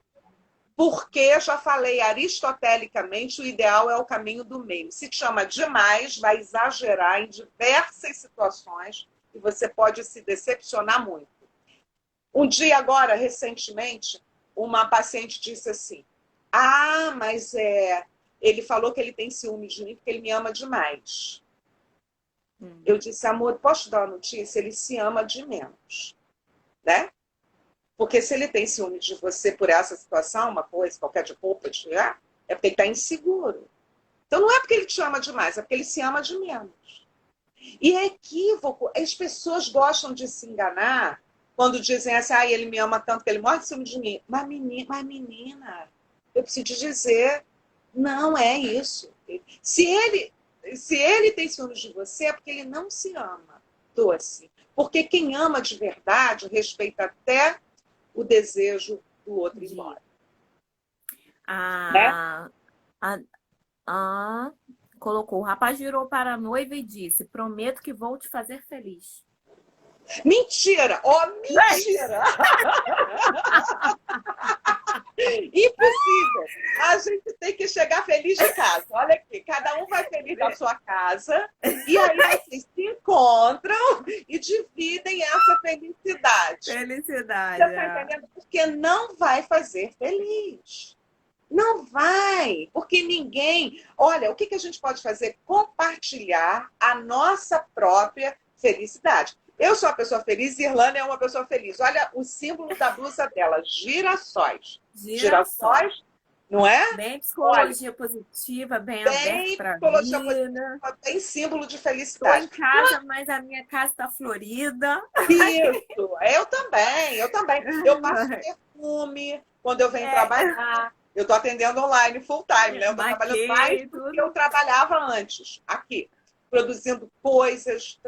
Porque, já falei aristotelicamente, o ideal é o caminho do meio. Se te ama demais, vai exagerar em diversas situações e você pode se decepcionar muito. Um dia agora, recentemente, uma paciente disse assim, mas ele falou que ele tem ciúme de mim porque ele me ama demais. Eu disse, amor, posso dar uma notícia? Ele se ama de menos, né? Porque se ele tem ciúme de você por essa situação, uma coisa, qualquer de roupa, é porque ele está inseguro. Então não é porque ele te ama demais, é porque ele se ama de menos. E é equívoco. As pessoas gostam de se enganar quando dizem assim, ah, ele me ama tanto que ele morre de ciúme de mim. Menina, eu preciso te dizer, não é isso. Se ele tem ciúmes de você, é porque ele não se ama. Doce. Porque quem ama de verdade respeita até o desejo do outro ir embora. Né? A, a, a, colocou, o rapaz virou para a noiva e disse, prometo que vou te fazer feliz. Mentira! Oh, mentira! Impossível! A gente tem que chegar feliz de casa. Olha aqui, cada um vai feliz da sua casa e aí vocês se encontram e dividem essa felicidade. Felicidade. Você tá entendendo? Porque não vai fazer feliz. Não vai, porque ninguém... Olha, o que a gente pode fazer? Compartilhar a nossa própria felicidade. Eu sou uma pessoa feliz, Irlanda é uma pessoa feliz. Olha o símbolo da blusa dela, girassóis. Girassóis, não é? Bem psicologia positiva, bem aberta para a vida. Bem símbolo de felicidade. Estou em casa, mas a minha casa está florida. Isso, eu também. Eu passo perfume quando eu venho trabalhar. Eu estou atendendo online full time, né? Eu estou trabalhando mais do que eu trabalhava antes, aqui, produzindo coisas.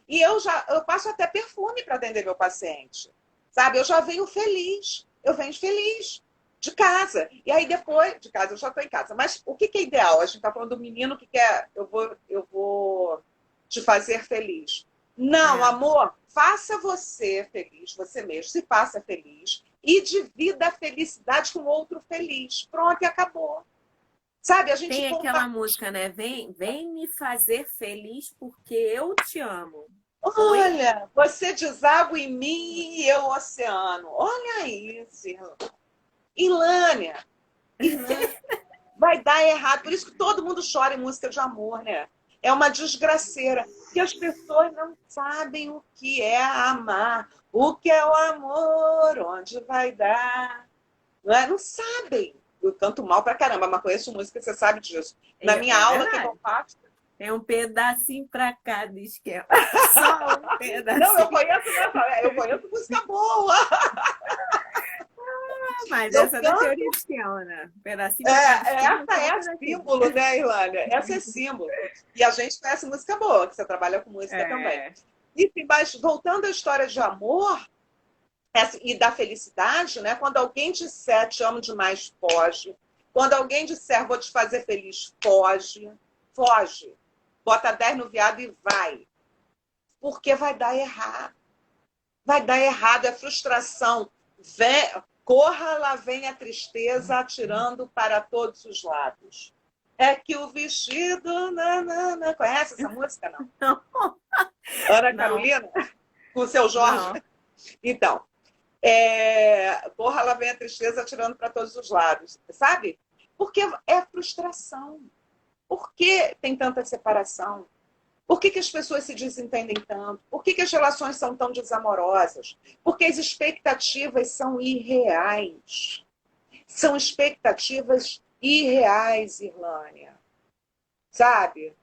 E eu passo até perfume para atender meu paciente. Sabe? Eu já venho feliz. Eu venho feliz de casa. E aí depois, de casa, eu já estou em casa. Mas o que é ideal? A gente está falando do menino que quer, eu vou te fazer feliz. Não, amor, faça você feliz, você mesmo, se faça feliz e divida a felicidade com outro feliz. Pronto, e acabou. Sabe, a gente tem aquela música, né? Vem me fazer feliz porque eu te amo. Olha, você deságua em mim e eu oceano. Olha isso, Ilânia. Vai dar errado. Por isso que todo mundo chora em música de amor, né? É uma desgraceira. Porque as pessoas não sabem o que é amar. O que é o amor? Onde vai dar? Não sabem. Eu canto mal pra caramba, mas conheço música, você sabe disso. Na minha aula que eu faço... É um pedacinho pra cada esquema. Só um pedacinho. Não, eu conheço música boa. Mas essa é da teoria de esquema, né? Pedacinho pra cada essa é símbolo, né, Ilânia? Essa é símbolo. E a gente conhece música boa, que você trabalha com música também. Enfim, mas voltando à história de amor e da felicidade, né? Quando alguém disser te amo demais, foge. Quando alguém disser vou te fazer feliz, foge. Foge. Bota 10 no viado e vai. Porque vai dar errado. Vai dar errado, é frustração. Corra, lá vem a tristeza atirando para todos os lados. É que o vestido... Conhece essa música, não? Não. Ana Carolina? Com o seu Jorge? Não. Então, corra, lá vem a tristeza atirando para todos os lados. Sabe? Porque é frustração. Por que tem tanta separação? Por que as pessoas se desentendem tanto? Por que as relações são tão desamorosas? Porque as expectativas são irreais. São expectativas irreais, Irlânia. Sabe?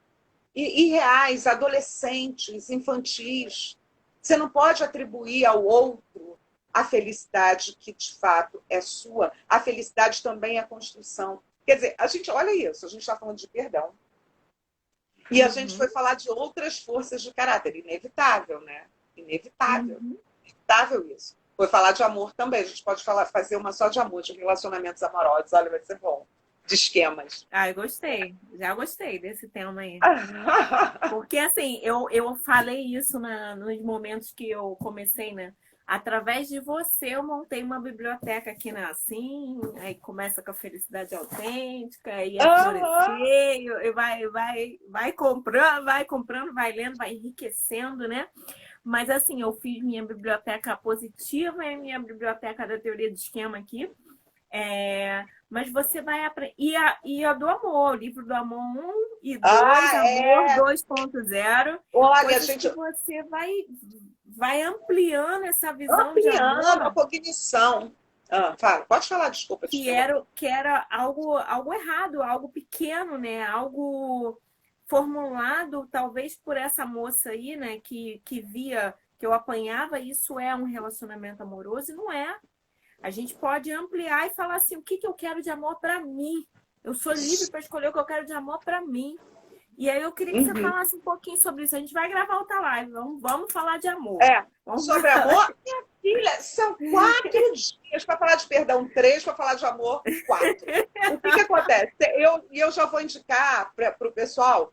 Irreais, adolescentes, infantis. Você não pode atribuir ao outro a felicidade que, de fato, é sua. A felicidade também é construção. Quer dizer, olha isso, a gente está falando de perdão. E a gente foi falar de outras forças de caráter. Inevitável, né? Inevitável. Inevitável isso. Foi falar de amor também. A gente pode fazer uma só de amor, de relacionamentos amorosos. Olha, vai ser bom. De esquemas. Eu gostei. Já gostei desse tema aí. Porque, assim, eu falei isso nos momentos que eu comecei, né? Através de você, eu montei uma biblioteca aqui na Assim, aí começa com a felicidade autêntica, e a florescer, e vai comprando, vai lendo, vai enriquecendo, né? Mas, assim, eu fiz minha biblioteca positiva e minha biblioteca da teoria de esquema aqui, mas você vai aprender. E a do amor, o livro do amor 1 e 2, Ah, amor é. 2.0, Olha, coisas gente, que você vai ampliando essa visão de ampliando a amor cognição. Fala, pode falar, desculpa te interromper. que era algo errado, algo pequeno, né? Algo formulado talvez por essa moça aí, né? Que via que eu apanhava, isso é um relacionamento amoroso e não é. A gente pode ampliar e falar assim, o que eu quero de amor para mim? Eu sou livre para escolher o que eu quero de amor para mim. E aí eu queria que você Uhum. falasse um pouquinho sobre isso. A gente vai gravar outra live. Vamos falar de amor. É, Vamos sobre amor, minha filha, são 4 dias para falar de perdão, 3 para falar de amor, 4. O que acontece? Eu já vou indicar para o pessoal,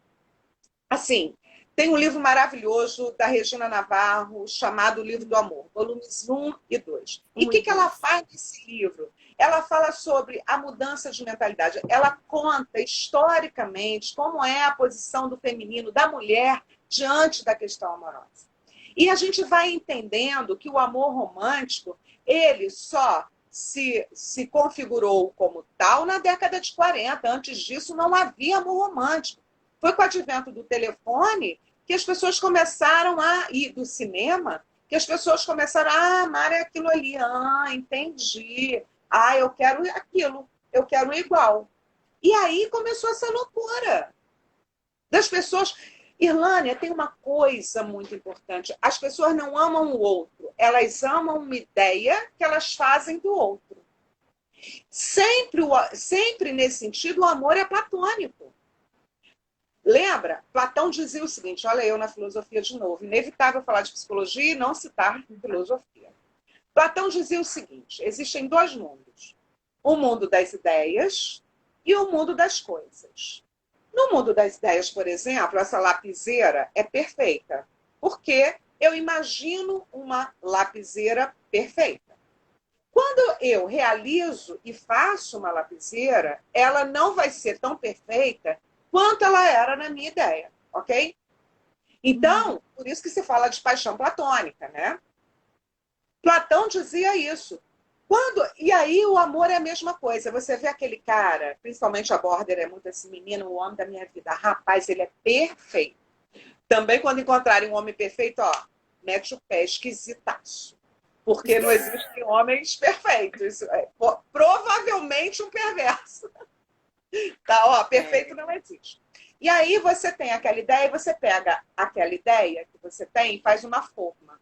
assim, tem um livro maravilhoso da Regina Navarro, chamado Livro do Amor, volumes 1 e 2. E o um e que ela dois. faz nesse livro? Ela fala sobre a mudança de mentalidade. Ela conta historicamente como é a posição do feminino, da mulher, diante da questão amorosa. E a gente vai entendendo que o amor romântico, ele só se configurou como tal na década de 40. Antes disso, não havia amor romântico. Foi com o advento do telefone que as pessoas começaram ir do cinema, que as pessoas começaram a amar aquilo ali. Ah, entendi. Ah, eu quero aquilo. Eu quero igual. E aí começou essa loucura das pessoas. Irlânia, tem uma coisa muito importante. As pessoas não amam o outro, elas amam uma ideia que elas fazem do outro. Sempre nesse sentido, o amor é platônico. Lembra? Platão dizia o seguinte, olha eu na filosofia de novo, inevitável falar de psicologia e não citar filosofia. Platão dizia o seguinte, existem 2 mundos, o mundo das ideias e o mundo das coisas. No mundo das ideias, por exemplo, essa lapiseira é perfeita, porque eu imagino uma lapiseira perfeita. Quando eu realizo e faço uma lapiseira, ela não vai ser tão perfeita quanto ela era na minha ideia, ok? Então, por isso que se fala de paixão platônica, né? Platão dizia isso. E aí o amor é a mesma coisa. Você vê aquele cara, principalmente a Border é muito assim, menino, o homem da minha vida. Rapaz, ele é perfeito. Também quando encontrarem um homem perfeito, ó, mete o pé, esquisitaço. Porque não existem homens perfeitos. Isso é, provavelmente um perverso. Tá, ó, perfeito não existe. E aí você tem aquela ideia, e você pega aquela ideia que você tem e faz uma forma.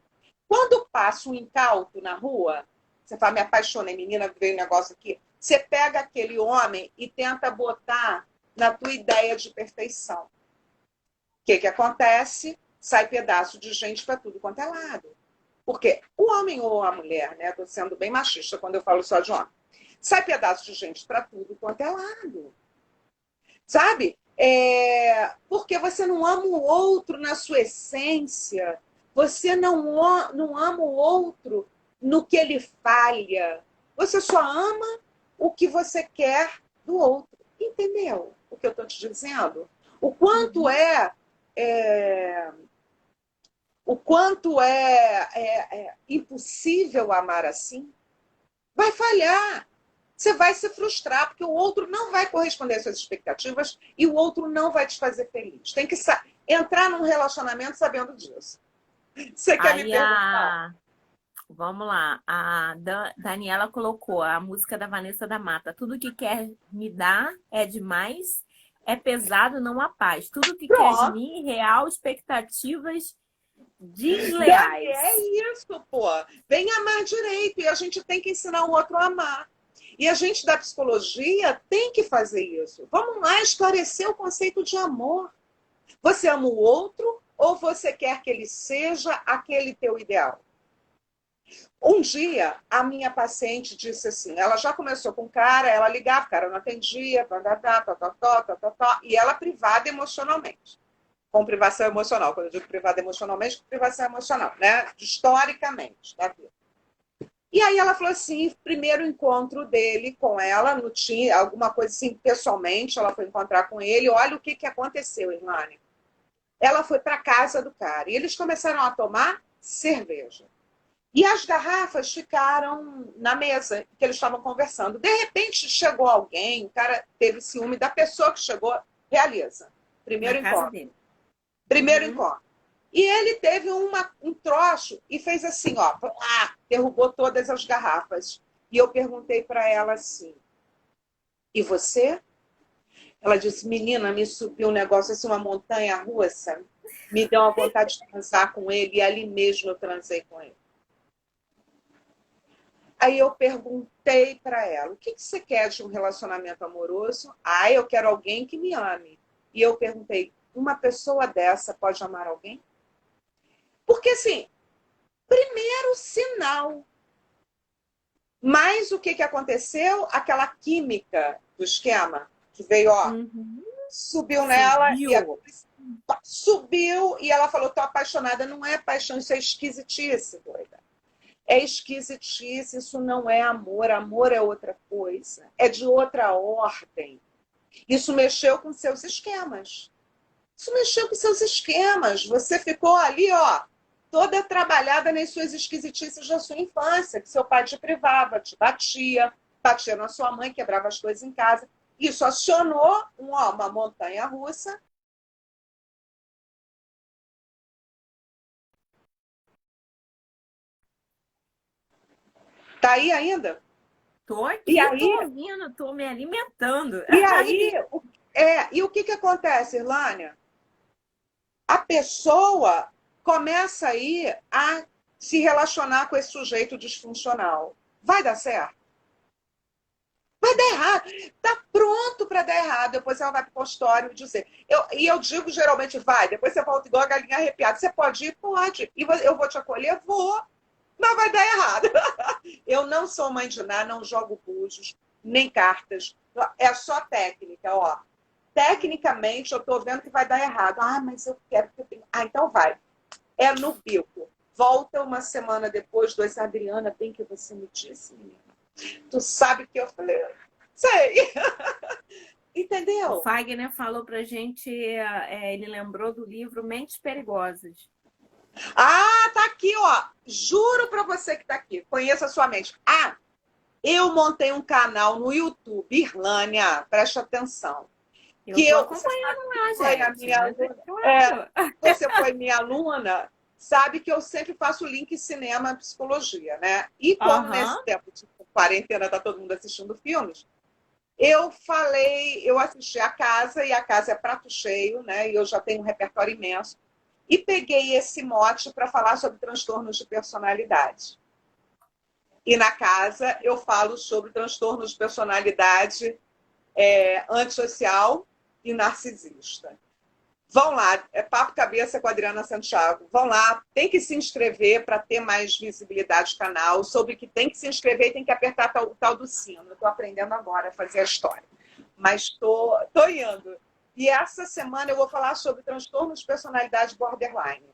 Quando passa um incauto na rua, você fala, me apaixonei, menina, veio um negócio aqui. Você pega aquele homem e tenta botar na tua ideia de perfeição. O que acontece? Sai pedaço de gente para tudo quanto é lado. Porque o homem ou a mulher, né? Estou sendo bem machista quando eu falo só de homem. Sai pedaço de gente para tudo quanto é lado. Sabe? Porque você não ama o outro na sua essência. Você não ama o outro no que ele falha. Você só ama o que você quer do outro. Entendeu o que eu estou te dizendo? O quanto é o quanto é impossível amar assim, vai falhar. Você vai se frustrar, porque o outro não vai corresponder às suas expectativas e o outro não vai te fazer feliz. Tem que entrar num relacionamento sabendo disso. Você quer me Aí perguntar? vamos lá, a Daniela colocou a música da Vanessa da Mata. Tudo que quer me dar é demais, é pesado, não há paz. Tudo que quer de Pronto. mim, real, expectativas Dani, é desleais. isso, pô. Vem amar direito e a gente tem que ensinar o outro a amar. E a gente da psicologia tem que fazer isso. Vamos lá esclarecer o conceito de amor. Você ama o outro ou você quer que ele seja aquele teu ideal? Um dia, a minha paciente disse assim, ela já começou com o cara, ela ligava, o cara não atendia, e ela privada emocionalmente. Com privação emocional. Quando eu digo privada emocionalmente, privação emocional, né? Historicamente, da vida. E aí ela falou assim, primeiro encontro dele com ela, não tinha alguma coisa assim, pessoalmente, ela foi encontrar com ele, olha o que aconteceu, Irlane. Ela foi para casa do cara e eles começaram a tomar cerveja. E as garrafas ficaram na mesa que eles estavam conversando. De repente chegou alguém, o cara teve ciúme da pessoa que chegou, realiza. Na Primeiro casa encontro. dele. Primeiro Uhum. encontro. E ele teve um troço e fez assim, ó, derrubou todas as garrafas. E eu perguntei para ela assim: e você? Ela disse: menina, me subiu um negócio assim, uma montanha russa. Me deu uma vontade de transar com ele e ali mesmo eu transei com ele. Aí eu perguntei para ela: o que você quer de um relacionamento amoroso? Ah, eu quero alguém que me ame. E eu perguntei: uma pessoa dessa pode amar alguém? Porque assim, primeiro sinal. Mas o que aconteceu? Aquela química do esquema que veio, ó, Uhum. subiu nela e Subiu. subiu e ela falou: tô apaixonada. Não é paixão, isso é esquisitice, doida. É esquisitice, isso não é amor. Amor é outra coisa, é de outra ordem. Isso mexeu com seus esquemas. Isso mexeu com seus esquemas. Você ficou ali, ó, toda trabalhada nas suas esquisitices da sua infância, que seu pai te privava, te batia, batia na sua mãe, quebrava as coisas em casa. Isso acionou uma montanha russa. Tá aí ainda? Tô E aqui, tô aí, ouvindo, tô me alimentando. e aí, e o que acontece, Irlânia? A pessoa começa aí a se relacionar com esse sujeito disfuncional. Vai dar certo? Vai dar errado. Está pronto para dar errado. Depois ela vai para o consultório dizer. Eu digo geralmente, vai. Depois você volta igual a galinha arrepiada. Você pode ir? Pode. E eu vou te acolher? Vou. Mas vai dar errado. Eu não sou mãe de nada, não jogo búzios, nem cartas. É só técnica, ó. Tecnicamente, eu estou vendo que vai dar errado. Ah, mas eu quero que eu tenha. Ah, então vai. É no bico. Volta uma semana depois, dois, Adriana, bem que você me disse, menina. Tu sabe que eu falei, sei. O Entendeu? Fagner falou pra gente, ele lembrou do livro Mentes Perigosas. Ah, tá aqui, ó. Juro pra você que tá aqui. Conheça a sua mente. Ah, eu montei um canal no YouTube, Irlânia, preste atenção. Eu Que tô você sabe acompanhando que lá, foi a gente, minha mas é aluna. claro. Você foi minha aluna, sabe que eu sempre faço link cinema psicologia, né? E como nesse Aham. tempo de quarentena tá todo mundo assistindo filmes, eu falei, eu assisti a casa, e a casa é prato cheio, né? E eu já tenho um repertório imenso. E peguei esse mote para falar sobre transtornos de personalidade. E na casa eu falo sobre transtornos de personalidade antissocial e narcisista. Vão lá, é Papo Cabeça com a Adriana Santiago. Vão lá, tem que se inscrever para ter mais visibilidade no canal. Sobre que tem que se inscrever e tem que apertar o tal do sino. Eu estou aprendendo agora a fazer a história. Mas estou indo. E essa semana eu vou falar sobre transtornos de personalidade borderline.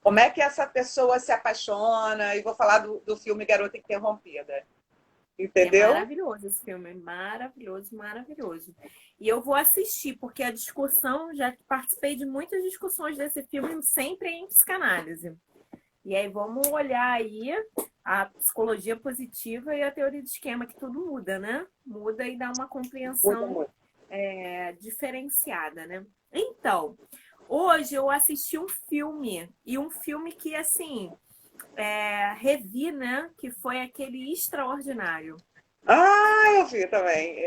Como é que essa pessoa se apaixona? E vou falar do filme Garota Interrompida. É Entendeu? maravilhoso esse filme, maravilhoso, maravilhoso. E eu vou assistir, porque a discussão, já participei de muitas discussões desse filme, sempre em psicanálise. E aí vamos olhar aí a psicologia positiva e a teoria de esquema, que tudo muda, né? Muda e dá uma Muda compreensão muito. diferenciada, né? Então, hoje eu assisti um filme, e um filme que, assim, revi, né? Que foi aquele Extraordinário. Ah, eu vi também.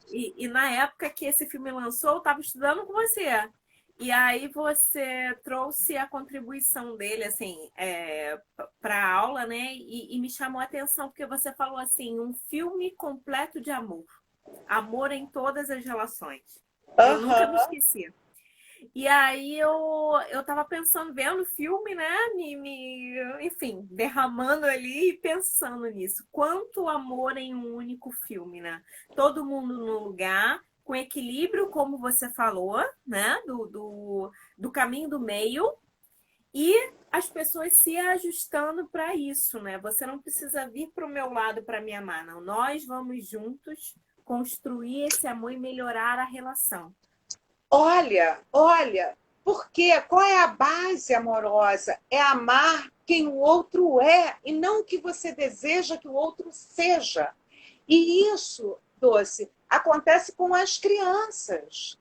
E na época que esse filme lançou, eu estava estudando com você. E aí você trouxe a contribuição dele, assim, para a aula, né? E me chamou a atenção porque você falou assim, um filme completo de amor. Amor em todas as relações. Eu nunca me Aham. esqueci. E aí eu tava pensando, vendo o filme, né? Enfim, derramando ali e pensando nisso. Quanto amor em um único filme, né? Todo mundo no lugar, com equilíbrio, como você falou, né? Do caminho do meio, e as pessoas se ajustando para isso, né? Você não precisa vir para o meu lado para me amar, não. Nós vamos juntos construir esse amor e melhorar a relação. Olha, Porque qual é a base amorosa? É amar quem o outro é e não o que você deseja que o outro seja. E isso, Doce, acontece com as crianças.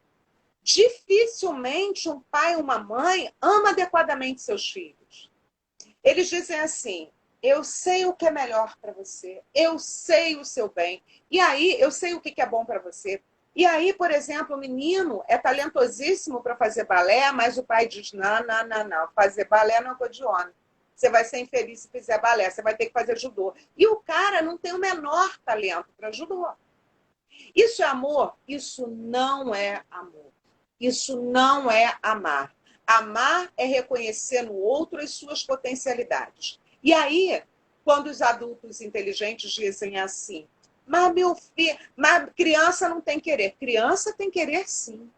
Dificilmente um pai ou uma mãe ama adequadamente seus filhos. Eles dizem assim: eu sei o que é melhor para você, eu sei o seu bem, e aí eu sei o que é bom para você. E aí, por exemplo, o menino é talentosíssimo para fazer balé, mas o pai diz: não, não, não, não, fazer balé não é coisa de homem. Você vai ser infeliz se fizer balé, você vai ter que fazer judô. E o cara não tem o menor talento para judô. Isso é amor? Isso não é amor. Isso não é amar. Amar é reconhecer no outro as suas potencialidades. E aí, quando os adultos inteligentes dizem assim, mas meu filho, mas criança não tem querer. Criança tem querer sim.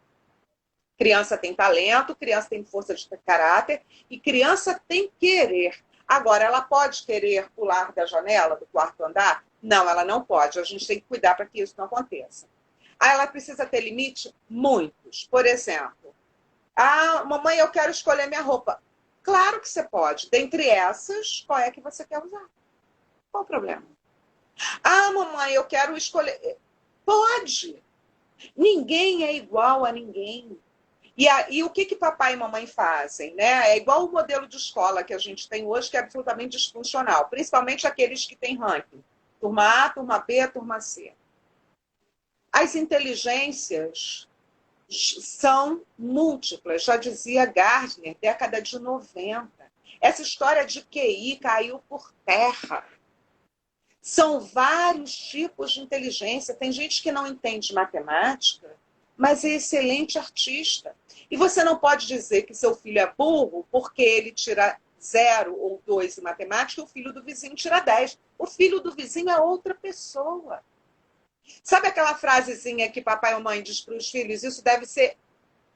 Criança tem talento, criança tem força de caráter e criança tem querer. Agora, ela pode querer pular da janela do quarto andar? Não, ela não pode. A gente tem que cuidar para que isso não aconteça. Aí ela precisa ter limite? Muitos. Por exemplo, mamãe, eu quero escolher minha roupa. Claro que você pode. Dentre essas, qual é que você quer usar? Qual o problema? Mamãe, eu quero escolher. Pode. Ninguém é igual a ninguém. E o que papai e mamãe fazem? Né? É igual o modelo de escola que a gente tem hoje, que é absolutamente disfuncional, principalmente aqueles que têm ranking. Turma A, turma B, turma C. As inteligências são múltiplas, já dizia Gardner, década de 90. Essa história de QI caiu por terra. São vários tipos de inteligência. Tem gente que não entende matemática, mas é excelente artista. E você não pode dizer que seu filho é burro porque ele tira 0 ou 2 em matemática e o filho do vizinho tira 10. O filho do vizinho é outra pessoa. Sabe aquela frasezinha que papai e mamãe diz para os filhos? Isso deve ser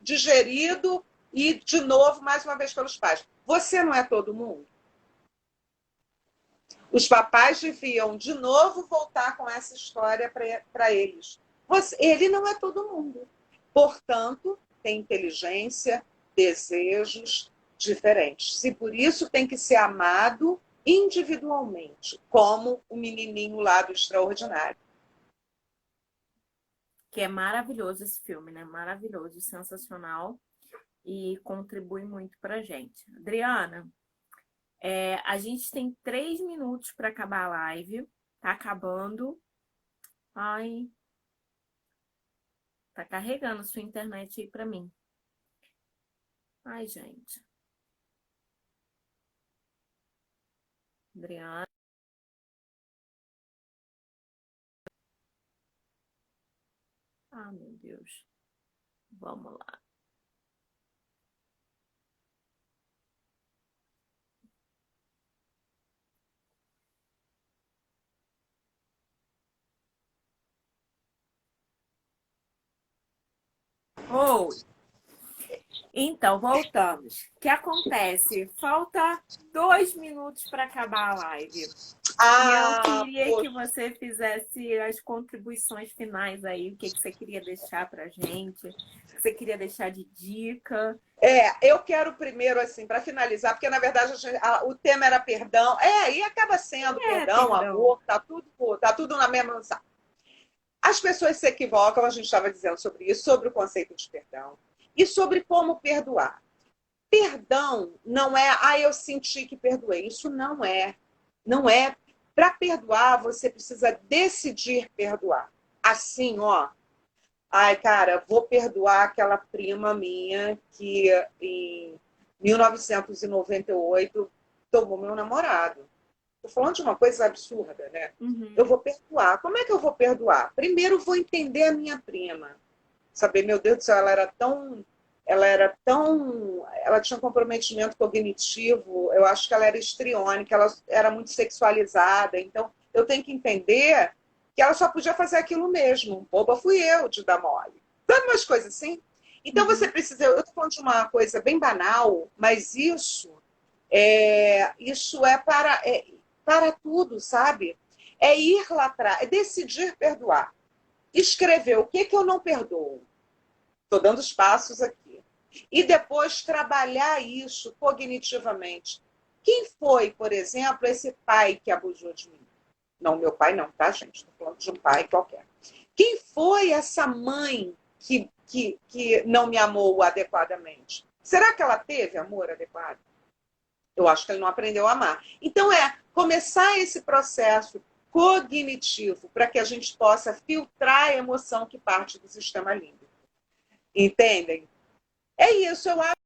digerido e, de novo, mais uma vez pelos pais. Você não é todo mundo? Os papais deviam, de novo, voltar com essa história para eles. Ele não é todo mundo. Portanto, tem inteligência, desejos diferentes. E por isso tem que ser amado individualmente, como o menininho lá do Extraordinário. Que é maravilhoso esse filme, né? Maravilhoso, sensacional e contribui muito pra gente. Adriana, a gente tem 3 minutos para acabar a live. Tá acabando. Ai, tá carregando sua internet aí para mim. Ai, gente. Adriana. Ah, meu Deus. Vamos lá. Oi. Então, voltamos. O que acontece? Falta 2 minutos para acabar a live. E eu queria que você fizesse as contribuições finais aí. O que você queria deixar para a gente? O que você queria deixar de dica? Eu quero primeiro, assim, para finalizar, porque na verdade o tema era perdão. E acaba sendo perdão, amor, tá tudo na mesma. As pessoas se equivocam, a gente estava dizendo sobre isso, sobre o conceito de perdão e sobre como perdoar. Perdão não é, eu senti que perdoei. Isso não é. Não é. Para perdoar, você precisa decidir perdoar. Assim, ó. Ai, cara, vou perdoar aquela prima minha que em 1998 tomou meu namorado. Estou falando de uma coisa absurda, né? Uhum. Eu vou perdoar. Como é que eu vou perdoar? Primeiro, vou entender a minha prima. Saber, meu Deus do céu, ela tinha um comprometimento cognitivo, eu acho que ela era histriônica, ela era muito sexualizada, então eu tenho que entender que ela só podia fazer aquilo mesmo. Boba fui eu de dar mole. Sabe umas coisas assim? Então você precisa, eu estou falando de uma coisa bem banal, mas isso é para tudo, sabe? É ir lá atrás, é decidir perdoar. Escrever o que eu não perdoo. Estou dando os passos aqui. E depois trabalhar isso cognitivamente. Quem foi, por exemplo, esse pai que abusou de mim? Não, meu pai não, tá, gente? Estou falando de um pai qualquer. Quem foi essa mãe que não me amou adequadamente? Será que ela teve amor adequado? Eu acho que ele não aprendeu a amar. Então, começar esse processo cognitivo para que a gente possa filtrar a emoção que parte do sistema límbico. Entendem? É isso, eu acho.